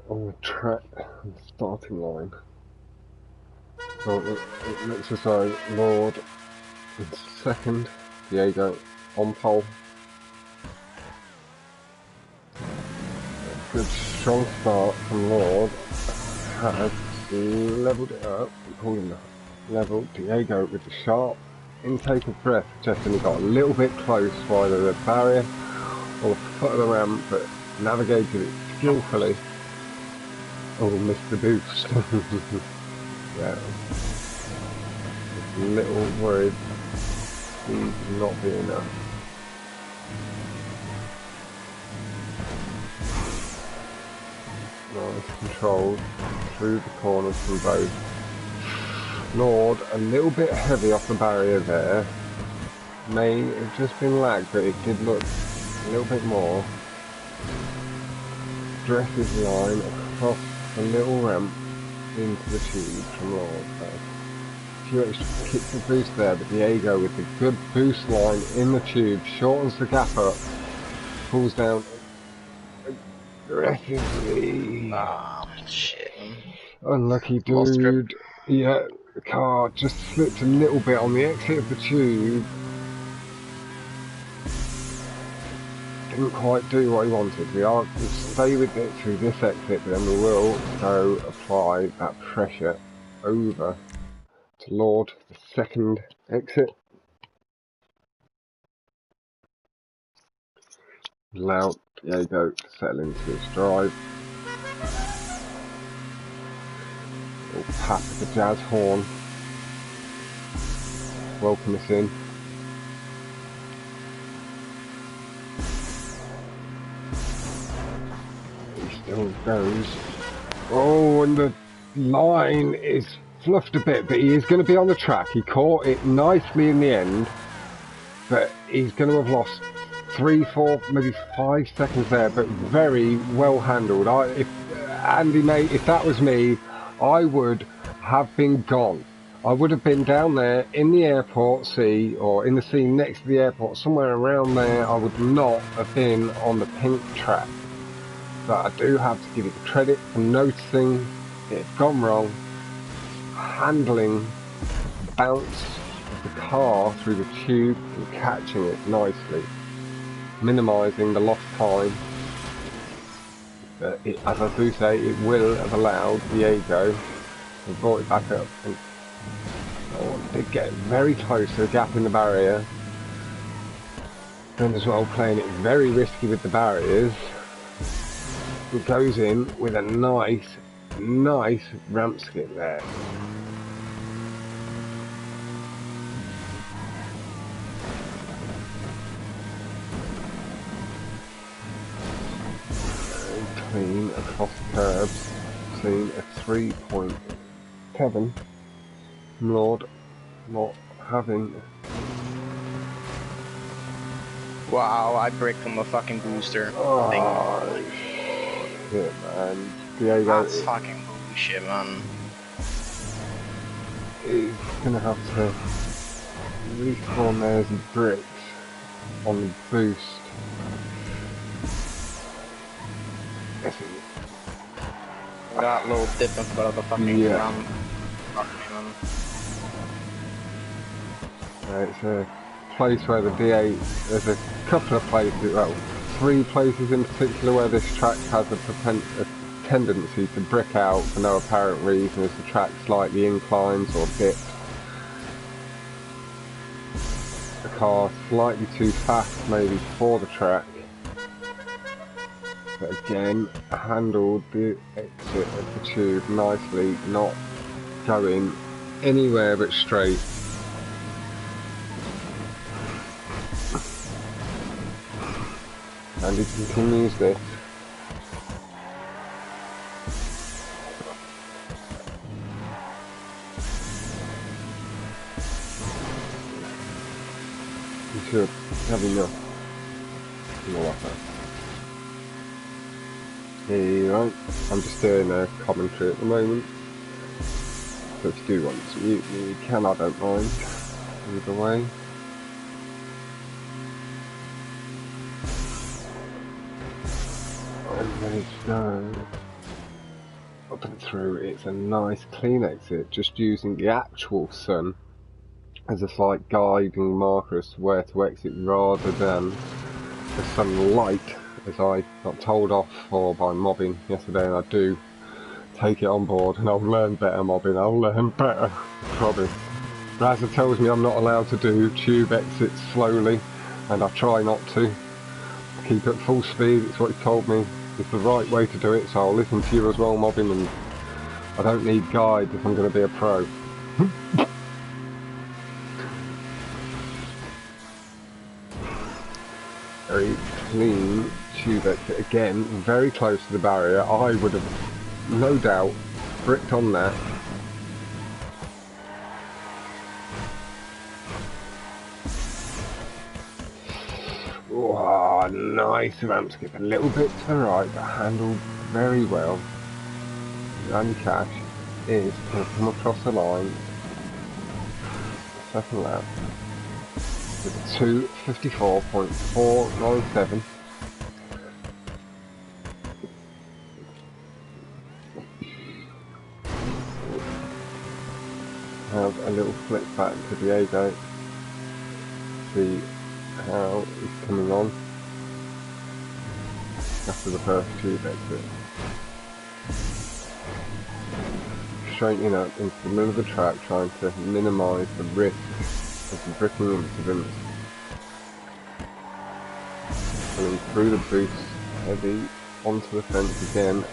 S1: on the track and starting line. So it looks as though Lord in second, Diego on pole. Good strong start from Lord. Has levelled it up, pulled him level. Diego with the sharp intake of breath, just only got a little bit close by the barrier or the foot of the ramp, but navigated it skillfully. Oh, missed the boost. Yeah. Just a little worried speed not be enough. Nice controlled through the corners from both. Lord, a little bit heavy off the barrier there. May have just been lag, but it did look a little bit more. Dresses line across the little ramp into the tube from Lord. So a few extra kicks of boost there, but Diego with the good boost line in the tube shortens the gap up, pulls down aggressively.
S3: Ah, shit.
S1: Unlucky
S3: Lost grip.
S1: dude. Yeah, the car just slipped a little bit on the exit of the tube. Didn't quite do what he wanted. We'll stay with it through this exit, but then we will go apply that pressure over to Lord, the second exit. Allow Diego to settle into his drive. Little pat of the jazz horn. Welcome us in. He still goes. Oh, and the line is fluffed a bit, but he is going to be on the track. He caught it nicely in the end, but he's going to have lost 3, 4, maybe 5 seconds there, but very well handled. Andy, mate, if that was me, I would have been gone. I would have been down there in the airport sea, or in the sea next to the airport, somewhere around there. I would not have been on the pink track. But I do have to give it the credit for noticing it had gone wrong, handling the bounce of the car through the tube and catching it nicely, minimising the lost time. As I do say, it will have allowed Diego to brought it back up and did get very close to the gap in the barrier. And as well, playing it very risky with the barriers. It goes in with a nice ramp skip there. Very clean across the curbs. Seen a 3.7. Lord not having.
S3: Wow, I bricked on the fucking booster thing.
S1: Shit, man. Diego,
S3: That's fucking bullshit, man.
S1: He's gonna have to respawn there as he bricks on the boost.
S3: That little dip in front of the fucking ramp.
S1: It's a place where the D8, there's a couple of places, well, 3 places in particular where this track has a tendency to brick out for no apparent reason as the track slightly inclines or dips. The car slightly too fast maybe for the track. again handled the exit of the tube nicely, not going anywhere but straight. And he continues this. He should have enough. More like that. Here you go. I'm just doing a commentary at the moment. So if you do want to mute me, you can, I don't mind. Either way. And there you go. Up and through, it's a nice clean exit, just using the actual sun as a slight guiding marker as to where to exit rather than the sunlight, as I got told off for by mobbing yesterday, and I do take it on board, and I'll learn better mobbing, I'll learn better, probably. Razza tells me I'm not allowed to do tube exits slowly, and I try not to. Keep at full speed, it's what he told me. It's the right way to do it, so I'll listen to you as well, mobbing, and I don't need guides if I'm going to be a pro. Very clean tube exit, again, very close to the barrier. I would have, no doubt, bricked on that. Oh, nice ramp skip, a little bit to the right, but handled very well. The only catch is to come across the line, second lap, with 2:54.497. Have a little flick back to Diego. See how he's coming on after the first tube exit. Straightening up into the middle of the track, trying to minimise the risk of the bricking incident. Coming through the boost, heavy onto the fence again.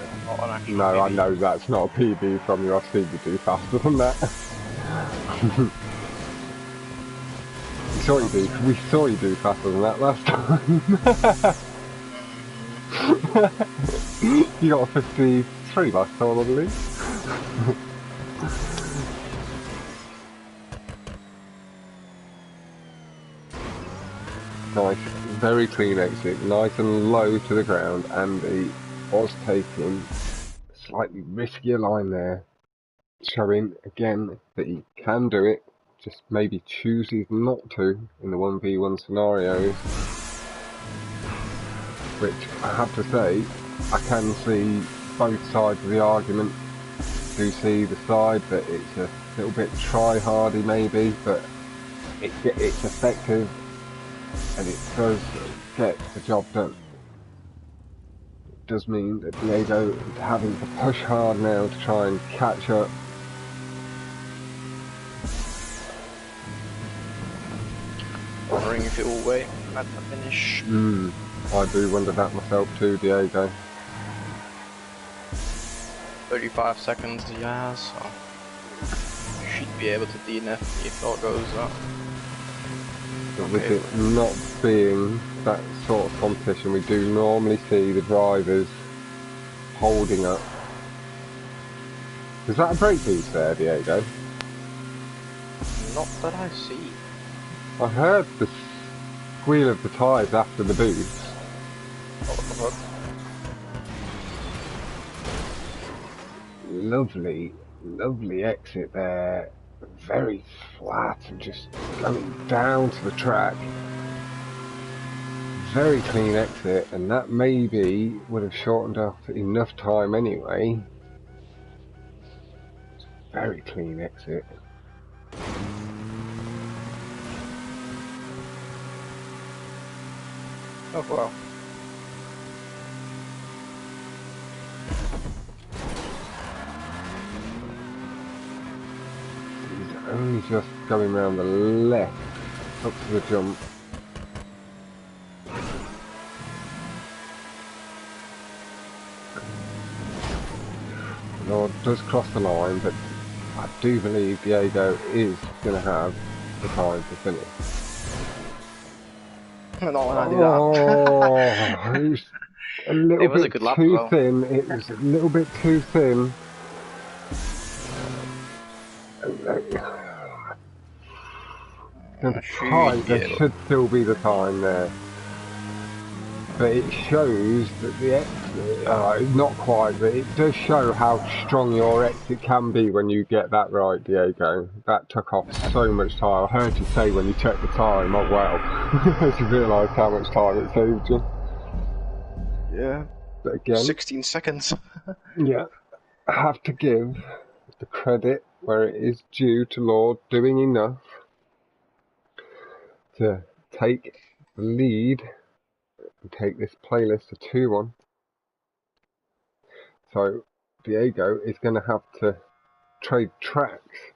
S1: No, I know that's not a PB from you. I've seen you do faster than that. We saw you do faster than that last time. You got a 53 last time, I believe. Nice, very clean exit, nice and low to the ground, and he was taking a slightly riskier line there, showing again that he can do it, just maybe chooses not to in the 1v1 scenarios, which I have to say, I can see both sides of the argument. Do see the side that it's a little bit try-hardy maybe, but it's effective and it does get the job done. It does mean that Diego is having to push hard now to try and catch up.
S3: Wondering if it will wait at the finish.
S1: I do wonder that myself too, Diego.
S3: 35 seconds, yeah, so should be able to DNF if all goes up.
S1: But with it not being that sort of competition, we do normally see the drivers holding up. Is that a brake boost there, Diego?
S3: Not that I see.
S1: I heard the squeal of the tyres after the boost. Lovely, lovely exit there. Very flat and just going down to the track. Very clean exit, and that maybe would have shortened up enough time anyway. Very clean exit.
S3: Oh wow.
S1: He's only just going round the left up to the jump. Lord does cross the line, but I do believe Diego is going to have the time to finish.
S3: I don't want to do that.
S1: Oh, it was a little
S3: It was a
S1: bit
S3: good lap,
S1: too
S3: though.
S1: thin. It was a little bit too thin. The time, there should still be the time there. But it shows that the exit, not quite, but it does show how strong your exit can be when you get that right, Diego. That took off so much time. I heard you say when you checked the time, oh wow, you realised how much time it saved you.
S3: Yeah.
S1: But again,
S3: 16 seconds.
S1: yeah, I have to give the credit where it is due to Lord doing enough to take the lead and take this playlist to 2-1. So Diego is going to have to trade tracks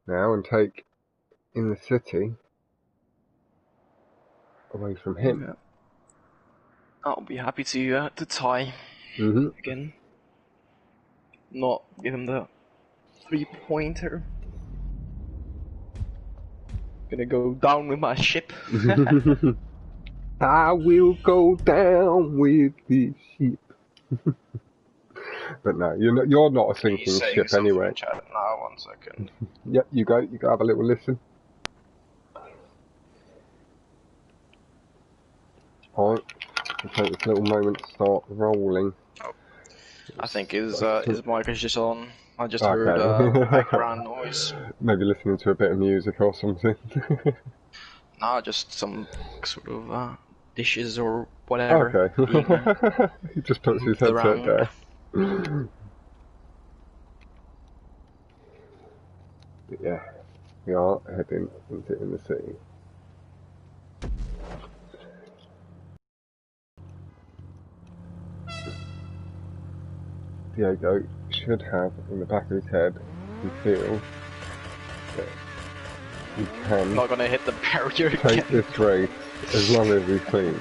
S1: now and take In the City away from him.
S3: Yeah. I'll be happy to tie again. Not give him the 3-pointer. Gonna go down with my ship.
S1: I will go down with the ship. But no, you're not a sinking ship anyway.
S3: Now, 1 second.
S1: Yep, you go have a little listen. Alright, we'll take this little moment to start rolling.
S3: Oh. I think his mic is just on. I just
S1: Okay.
S3: heard background noise.
S1: Maybe listening to a bit of music or something.
S3: Nah, just some sort of dishes or whatever.
S1: Okay. He just puts his headset down. But yeah, we are heading into In the City. Diego should have in the back of his head, he feels that he can
S3: Not gonna hit the barrier
S1: take
S3: again.
S1: this race as long as he's clean.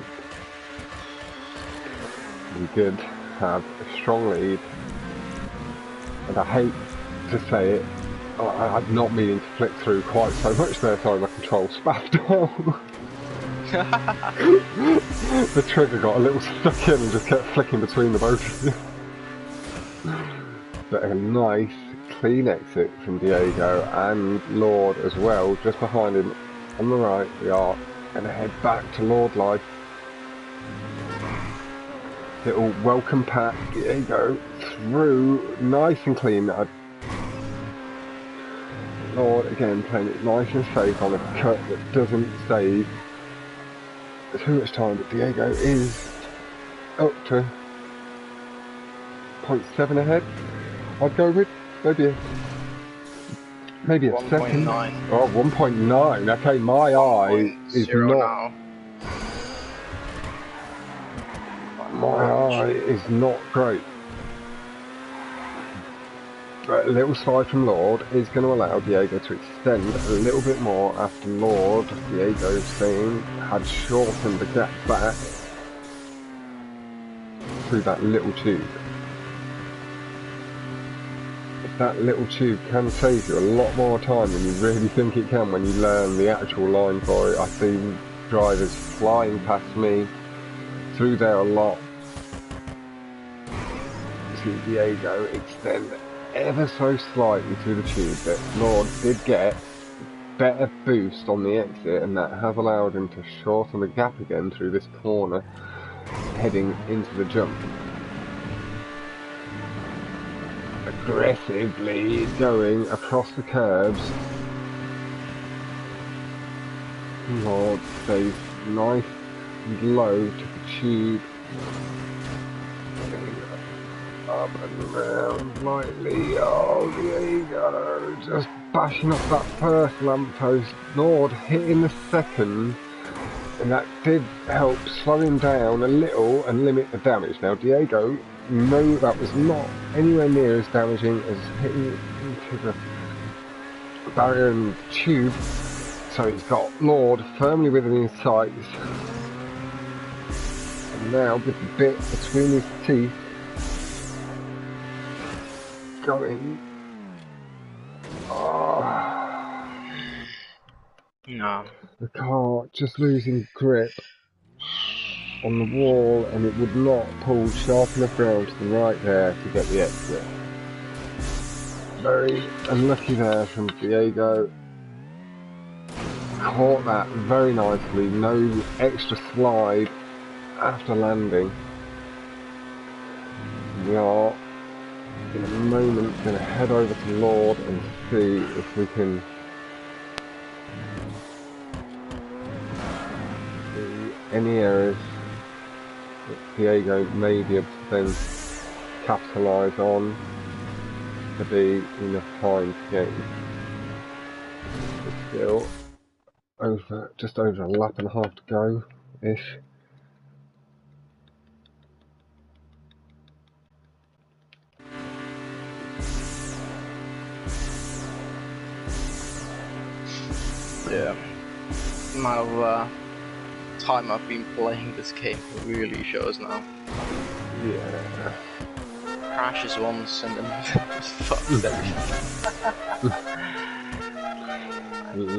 S1: He did have a strong lead, and I hate to say it, I'm not meaning to flick through quite so much there, sorry, my control spaffed out. The trigger got a little stuck in and just kept flicking between the both of you. But a nice clean exit from Diego and Lord as well, just behind him on the right. We are going to head back to Lord Life. Little welcome pack, Diego through nice and clean. Lord again playing it nice and safe on a cut that doesn't save too much time, but Diego is up to 0.7 ahead. I'd go with maybe a second.
S3: 1.9.
S1: Oh, 1.9. Okay, my eye is not.
S3: Now.
S1: My eye is not great. But a little slide from Lord is going to allow Diego to extend a little bit more after Lord, Diego's saying, had shortened the gap back through that little tube. That little tube can save you a lot more time than you really think it can when you learn the actual line for it. I see drivers flying past me through there a lot. See Diego extend ever so slightly through the tube, but Lord did get better boost on the exit, and that has allowed him to shorten the gap again through this corner heading into the jump. Aggressively going across the curbs. Lord stays nice and low to the tube. Up and around lightly. Oh, there you go. Just bashing off that first lamppost. Lord hitting the second, and that did help slow him down a little and limit the damage. Now Diego, no, that was not anywhere near as damaging as hitting into the barrier and the tube. So he's got Lord firmly within his sights, and now with the bit between his teeth, going. Oh,
S3: No.
S1: the car just losing grip on the wall, and it would not pull sharp enough round to the right there to get the exit. Very unlucky there from Diego. Caught that very nicely, no extra slide after landing. We are in a moment going to head over to Lord and see if we can see any errors that Diego may be able to then capitalise on to be enough time to get still over, just over a lap and a half to go ish.
S3: Yeah. The amount of time I've been playing this game really shows now.
S1: Yeah.
S3: Crashes once and then just fucks everything.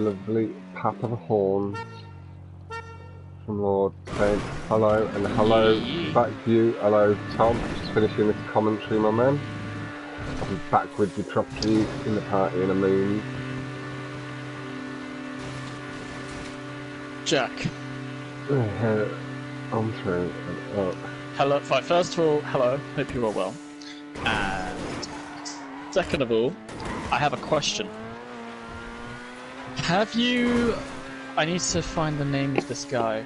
S1: Lovely pap of the horns from Lord saying hello, and hello back to you. Hello Tom, just finishing this commentary, my man. I'll be back with you properly in the party in a moon.
S5: Jack.
S1: On through and up.
S5: Hello. First of all, hello. Hope you're all well. And second of all, I have a question. Have you... I need to find the name of this guy.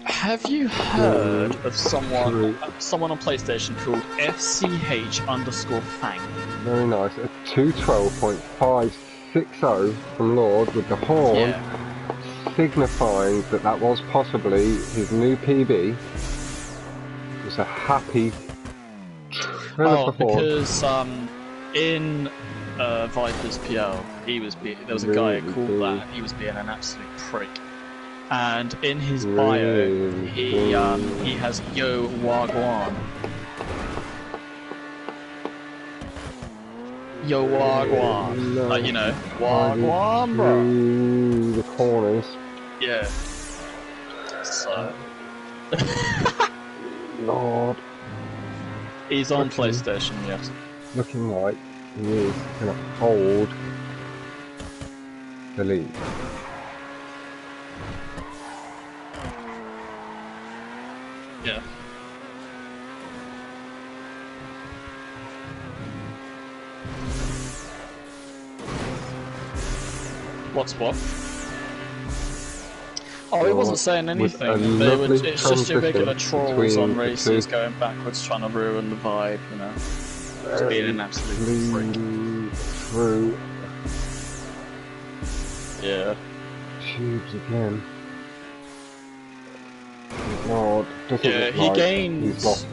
S5: Have you heard of someone on PlayStation called FCH_Fang?
S1: Very nice. A 212.560 from Lord with the horn.
S5: Yeah.
S1: Signifying that that was possibly his new PB. It was a happy trill of a horn.
S5: Because in Viper's PL, there was a guy called that, and he was being an absolute prick. And in his bio, he has Yo Wagwan. Yo Wagwan.
S1: No.
S5: Like, you know, Wagwan, bro.
S1: Through the corners.
S5: Yeah. So.
S1: Lord.
S5: He's on PlayStation, yes.
S1: Looking like he is going to hold the lead.
S5: Yeah. What's what? Oh, he wasn't saying anything. It's just your regular trolls on races going backwards, trying to ruin the vibe, you know. Just being an absolute freak.
S1: Through.
S5: Yeah.
S1: Tubes again. Lord,
S5: yeah, he
S1: like
S5: gained
S1: he's lost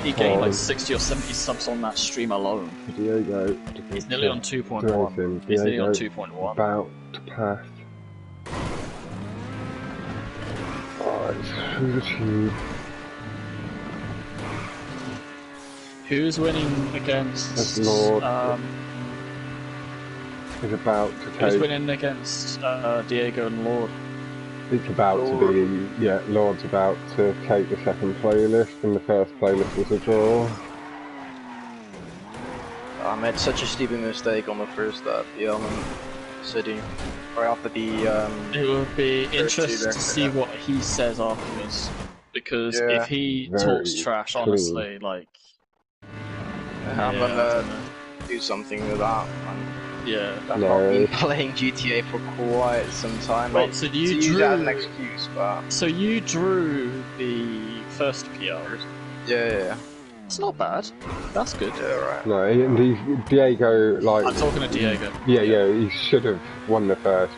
S5: he gained like 60 or 70 subs on that stream alone.
S1: Diego.
S5: He's nearly on 2.1. He's nearly on 2.1.
S1: About to pass. Oh, it's through the tube.
S5: Who's winning against?
S1: Lord is about to take.
S5: Who's winning against Diego and Lord?
S1: It's about to be, yeah, Lord's about to take the second playlist, and the first playlist was a draw.
S3: I made such a stupid mistake on the first city. Right after the
S5: It would be interesting to see what he says afterwards, because if he talks trash, honestly, like...
S3: I'm gonna do something with that.
S5: Yeah.
S3: I've not been playing GTA for quite some time.
S5: Wait, so you drew...
S3: that as an excuse, but...
S5: So you drew the first PR?
S3: Yeah.
S5: It's not bad. That's good.
S3: Yeah, right.
S1: No, and Diego, like...
S5: I'm talking to Diego.
S1: Yeah, he should have won the first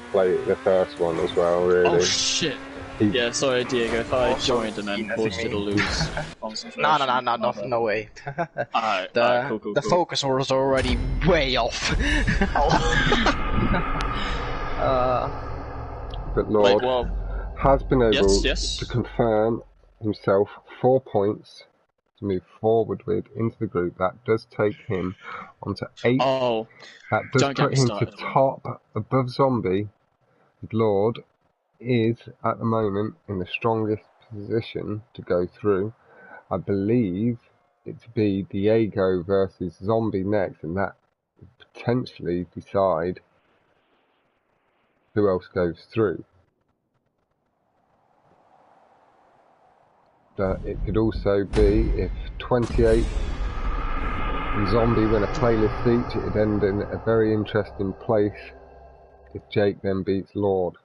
S1: one as well, really.
S5: Oh, shit. Yeah, sorry, Diego, if I joined and then caused you to lose concentration.
S3: No way.
S5: Alright, cool.
S3: The focus was already way off.
S1: But Lord has been able to confirm himself 4 points to move forward with into the group. That does take him onto 8.
S5: Oh,
S1: That does
S5: don't get
S1: put
S5: me
S1: him to
S5: started.
S1: top above Zombie. Lord is at the moment in the strongest position to go through. I believe it to be Diego versus Zombie next, and that would potentially decide who else goes through. But it could also be if 28 and Zombie win a playlist each, it would end in a very interesting place if Jake then beats Lord.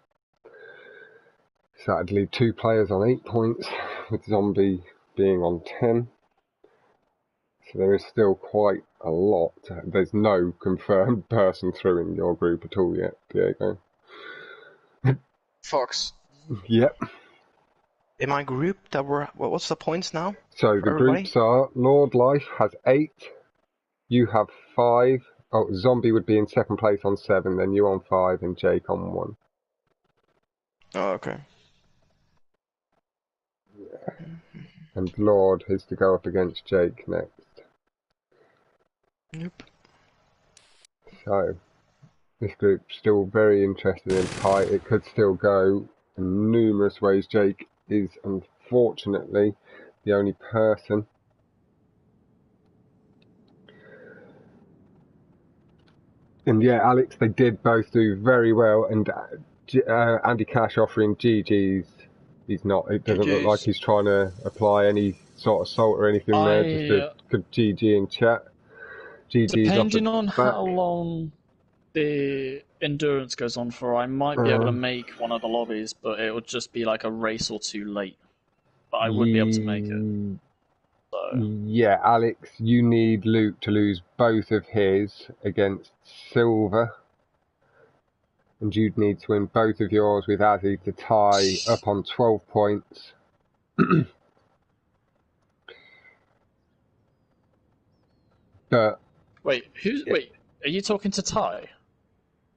S1: So that'd leave 2 players on 8 points, with Zombie being on 10. So there is still quite a lot. There's no confirmed person through in your group at all yet, Diego.
S3: Fox.
S1: Yep.
S3: In my group, what's the points now?
S1: So the groups are, Lord Life has 8, you have 5, oh, Zombie would be in second place on 7, then you on 5 and Jake on 1.
S3: Oh, okay.
S1: Yeah. And Lord is to go up against Jake next.
S3: Yep.
S1: So, this group's still very interested in tight. It could still go in numerous ways. Jake is unfortunately the only person and yeah, Alex, they did both do very well, and Andy Cash offering GG's. He's not, it doesn't look like he's trying to apply any sort of salt or anything there, just a good GG in chat. GG's
S5: depending on
S1: back.
S5: how long the endurance goes on for, I might be able to make one of the lobbies, but it would just be like a race or 2 late. But I would be able to make it. So.
S1: Yeah, Alex, you need Luke to lose both of his against Silver. And you'd need to win both of yours with Azzy to tie up on 12 points. But
S5: wait, are you talking to Ty?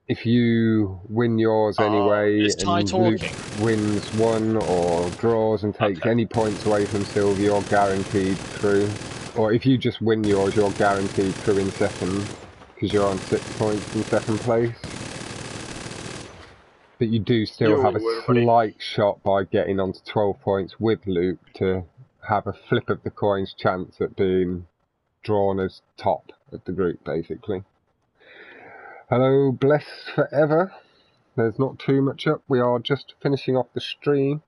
S1: If you win yours anyway, and Luke wins one or draws and takes any points away from Silver, you're guaranteed through. Or if you just win yours, you're guaranteed through in second, because you're on 6 points in second place. But you do still have a slight shot by getting onto 12 points with Luke to have a flip of the coin's chance at being drawn as top of the group, basically. Hello, bless forever. There's not too much up. We are just finishing off the stream.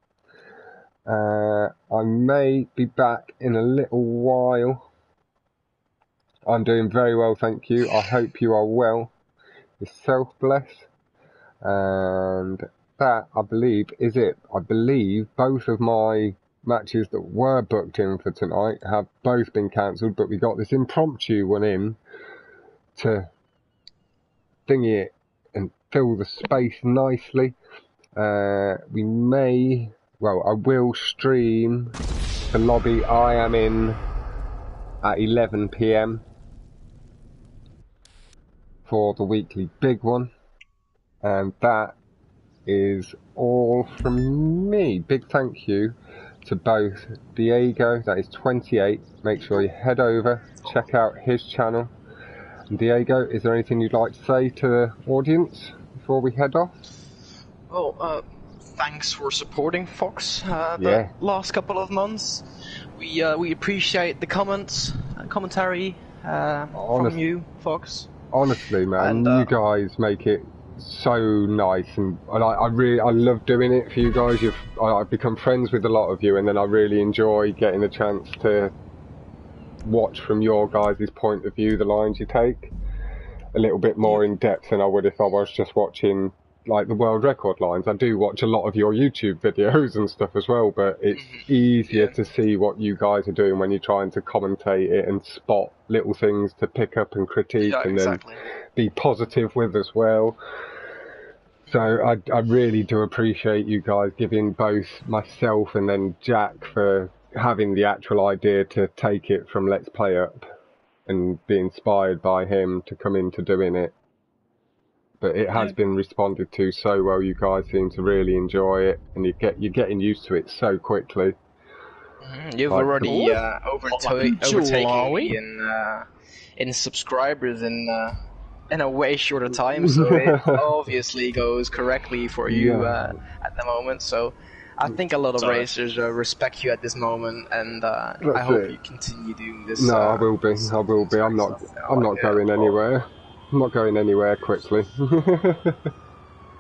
S1: I may be back in a little while. I'm doing very well, thank you. I hope you are well. Yourself, bless. And that, I believe, is it. I believe both of my matches that were booked in for tonight have both been cancelled, but we got this impromptu one in to thingy it and fill the space nicely. We may, well, I will stream the lobby I am in at 11 PM for the weekly big one. And that is all from me. Big thank you to both Diego, that is 28. Make sure you head over, check out his channel. And Diego, is there anything you'd like to say to the audience before we head off?
S3: Oh, thanks for supporting Fox the last couple of months. We appreciate the comments and commentary from you, Fox.
S1: Honestly, man, you guys make it so nice, and I love doing it for you guys. I've become friends with a lot of you, and then I really enjoy getting a chance to watch from your guys' point of view the lines you take a little bit more in depth than I would if I was just watching like the world record lines. I do watch a lot of your YouTube videos and stuff as well, but it's easier to see what you guys are doing when you're trying to commentate it and spot little things to pick up and critique and then be positive with as well. So I really do appreciate you guys giving both myself and then Jack for having the actual idea to take it from Let's Play Up and be inspired by him to come into doing it. But it has been responded to so well. You guys seem to really enjoy it, and you're getting used to it so quickly.
S3: You've
S1: Like,
S3: already
S5: Jewel, are
S3: overtaken
S5: we?
S3: me in subscribers in a way shorter time, so it obviously goes correctly for you
S1: Yeah.
S3: at the moment. So I think a lot of
S5: Sorry.
S3: racers respect you at this moment, and I
S1: That's
S3: hope
S1: it.
S3: you continue doing this.
S1: No, I will be. I will be. I'm not. I'm not going anywhere. I'm not going anywhere quickly.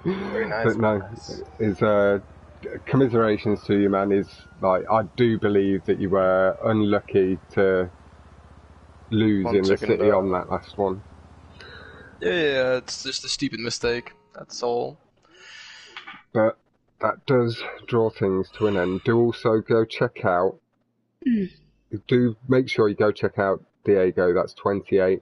S3: Very nice.
S1: But no, is commiserations to you, man. Is like, I do believe that you were unlucky to lose
S3: One
S1: in the
S3: second,
S1: city on that last one.
S3: Yeah, it's just a stupid mistake. That's all.
S1: But that does draw things to an end. Do also go check out. Do make sure you go check out Diego. That's 28.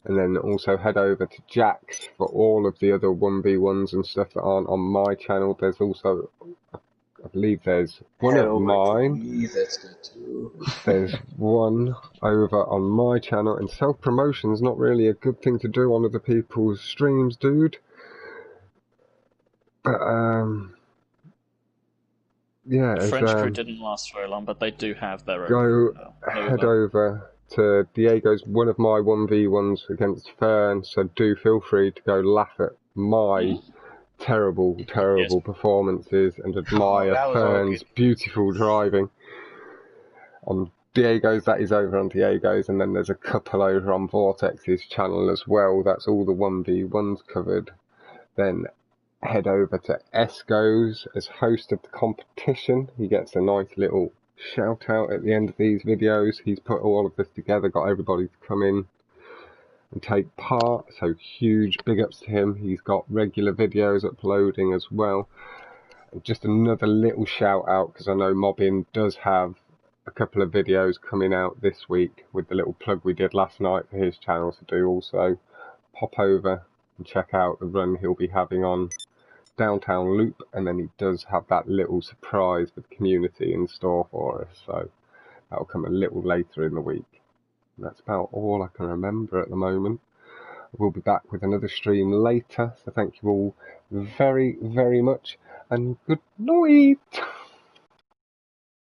S1: And then also head over to Jack's for all of the other 1v1s and stuff that aren't on my channel. There's also, I believe there's one of mine.
S4: That's good too.
S1: There's one over on my channel, and self-promotion's not really a good thing to do on other people's streams, dude. But, yeah,
S5: The French crew didn't last very long, but they do have their
S1: go
S5: own.
S1: head over to Diego's one of my 1v1s against Fern, so do feel free to go laugh at my terrible performances and admire
S3: that was
S1: Fern's beautiful driving. On Diego's, that is over on Diego's, and then there's a couple over on Vortex's channel as well. That's all the 1v1s covered. Then head over to Esco's as host of the competition. He gets a nice little shout out at the end of these videos. He's put all of this together, got everybody to come in and take part, so huge big ups to him. He's got regular videos uploading as well. And just another little shout out, because I know Mobbin does have a couple of videos coming out this week with the little plug we did last night for his channel to do. Also pop over and check out the run he'll be having on Downtown Loop, and then he does have that little surprise with the community in store for us, so that'll come a little later in the week. And that's about all I can remember at the moment. We'll be back with another stream later, so thank you all very, very much, and good night!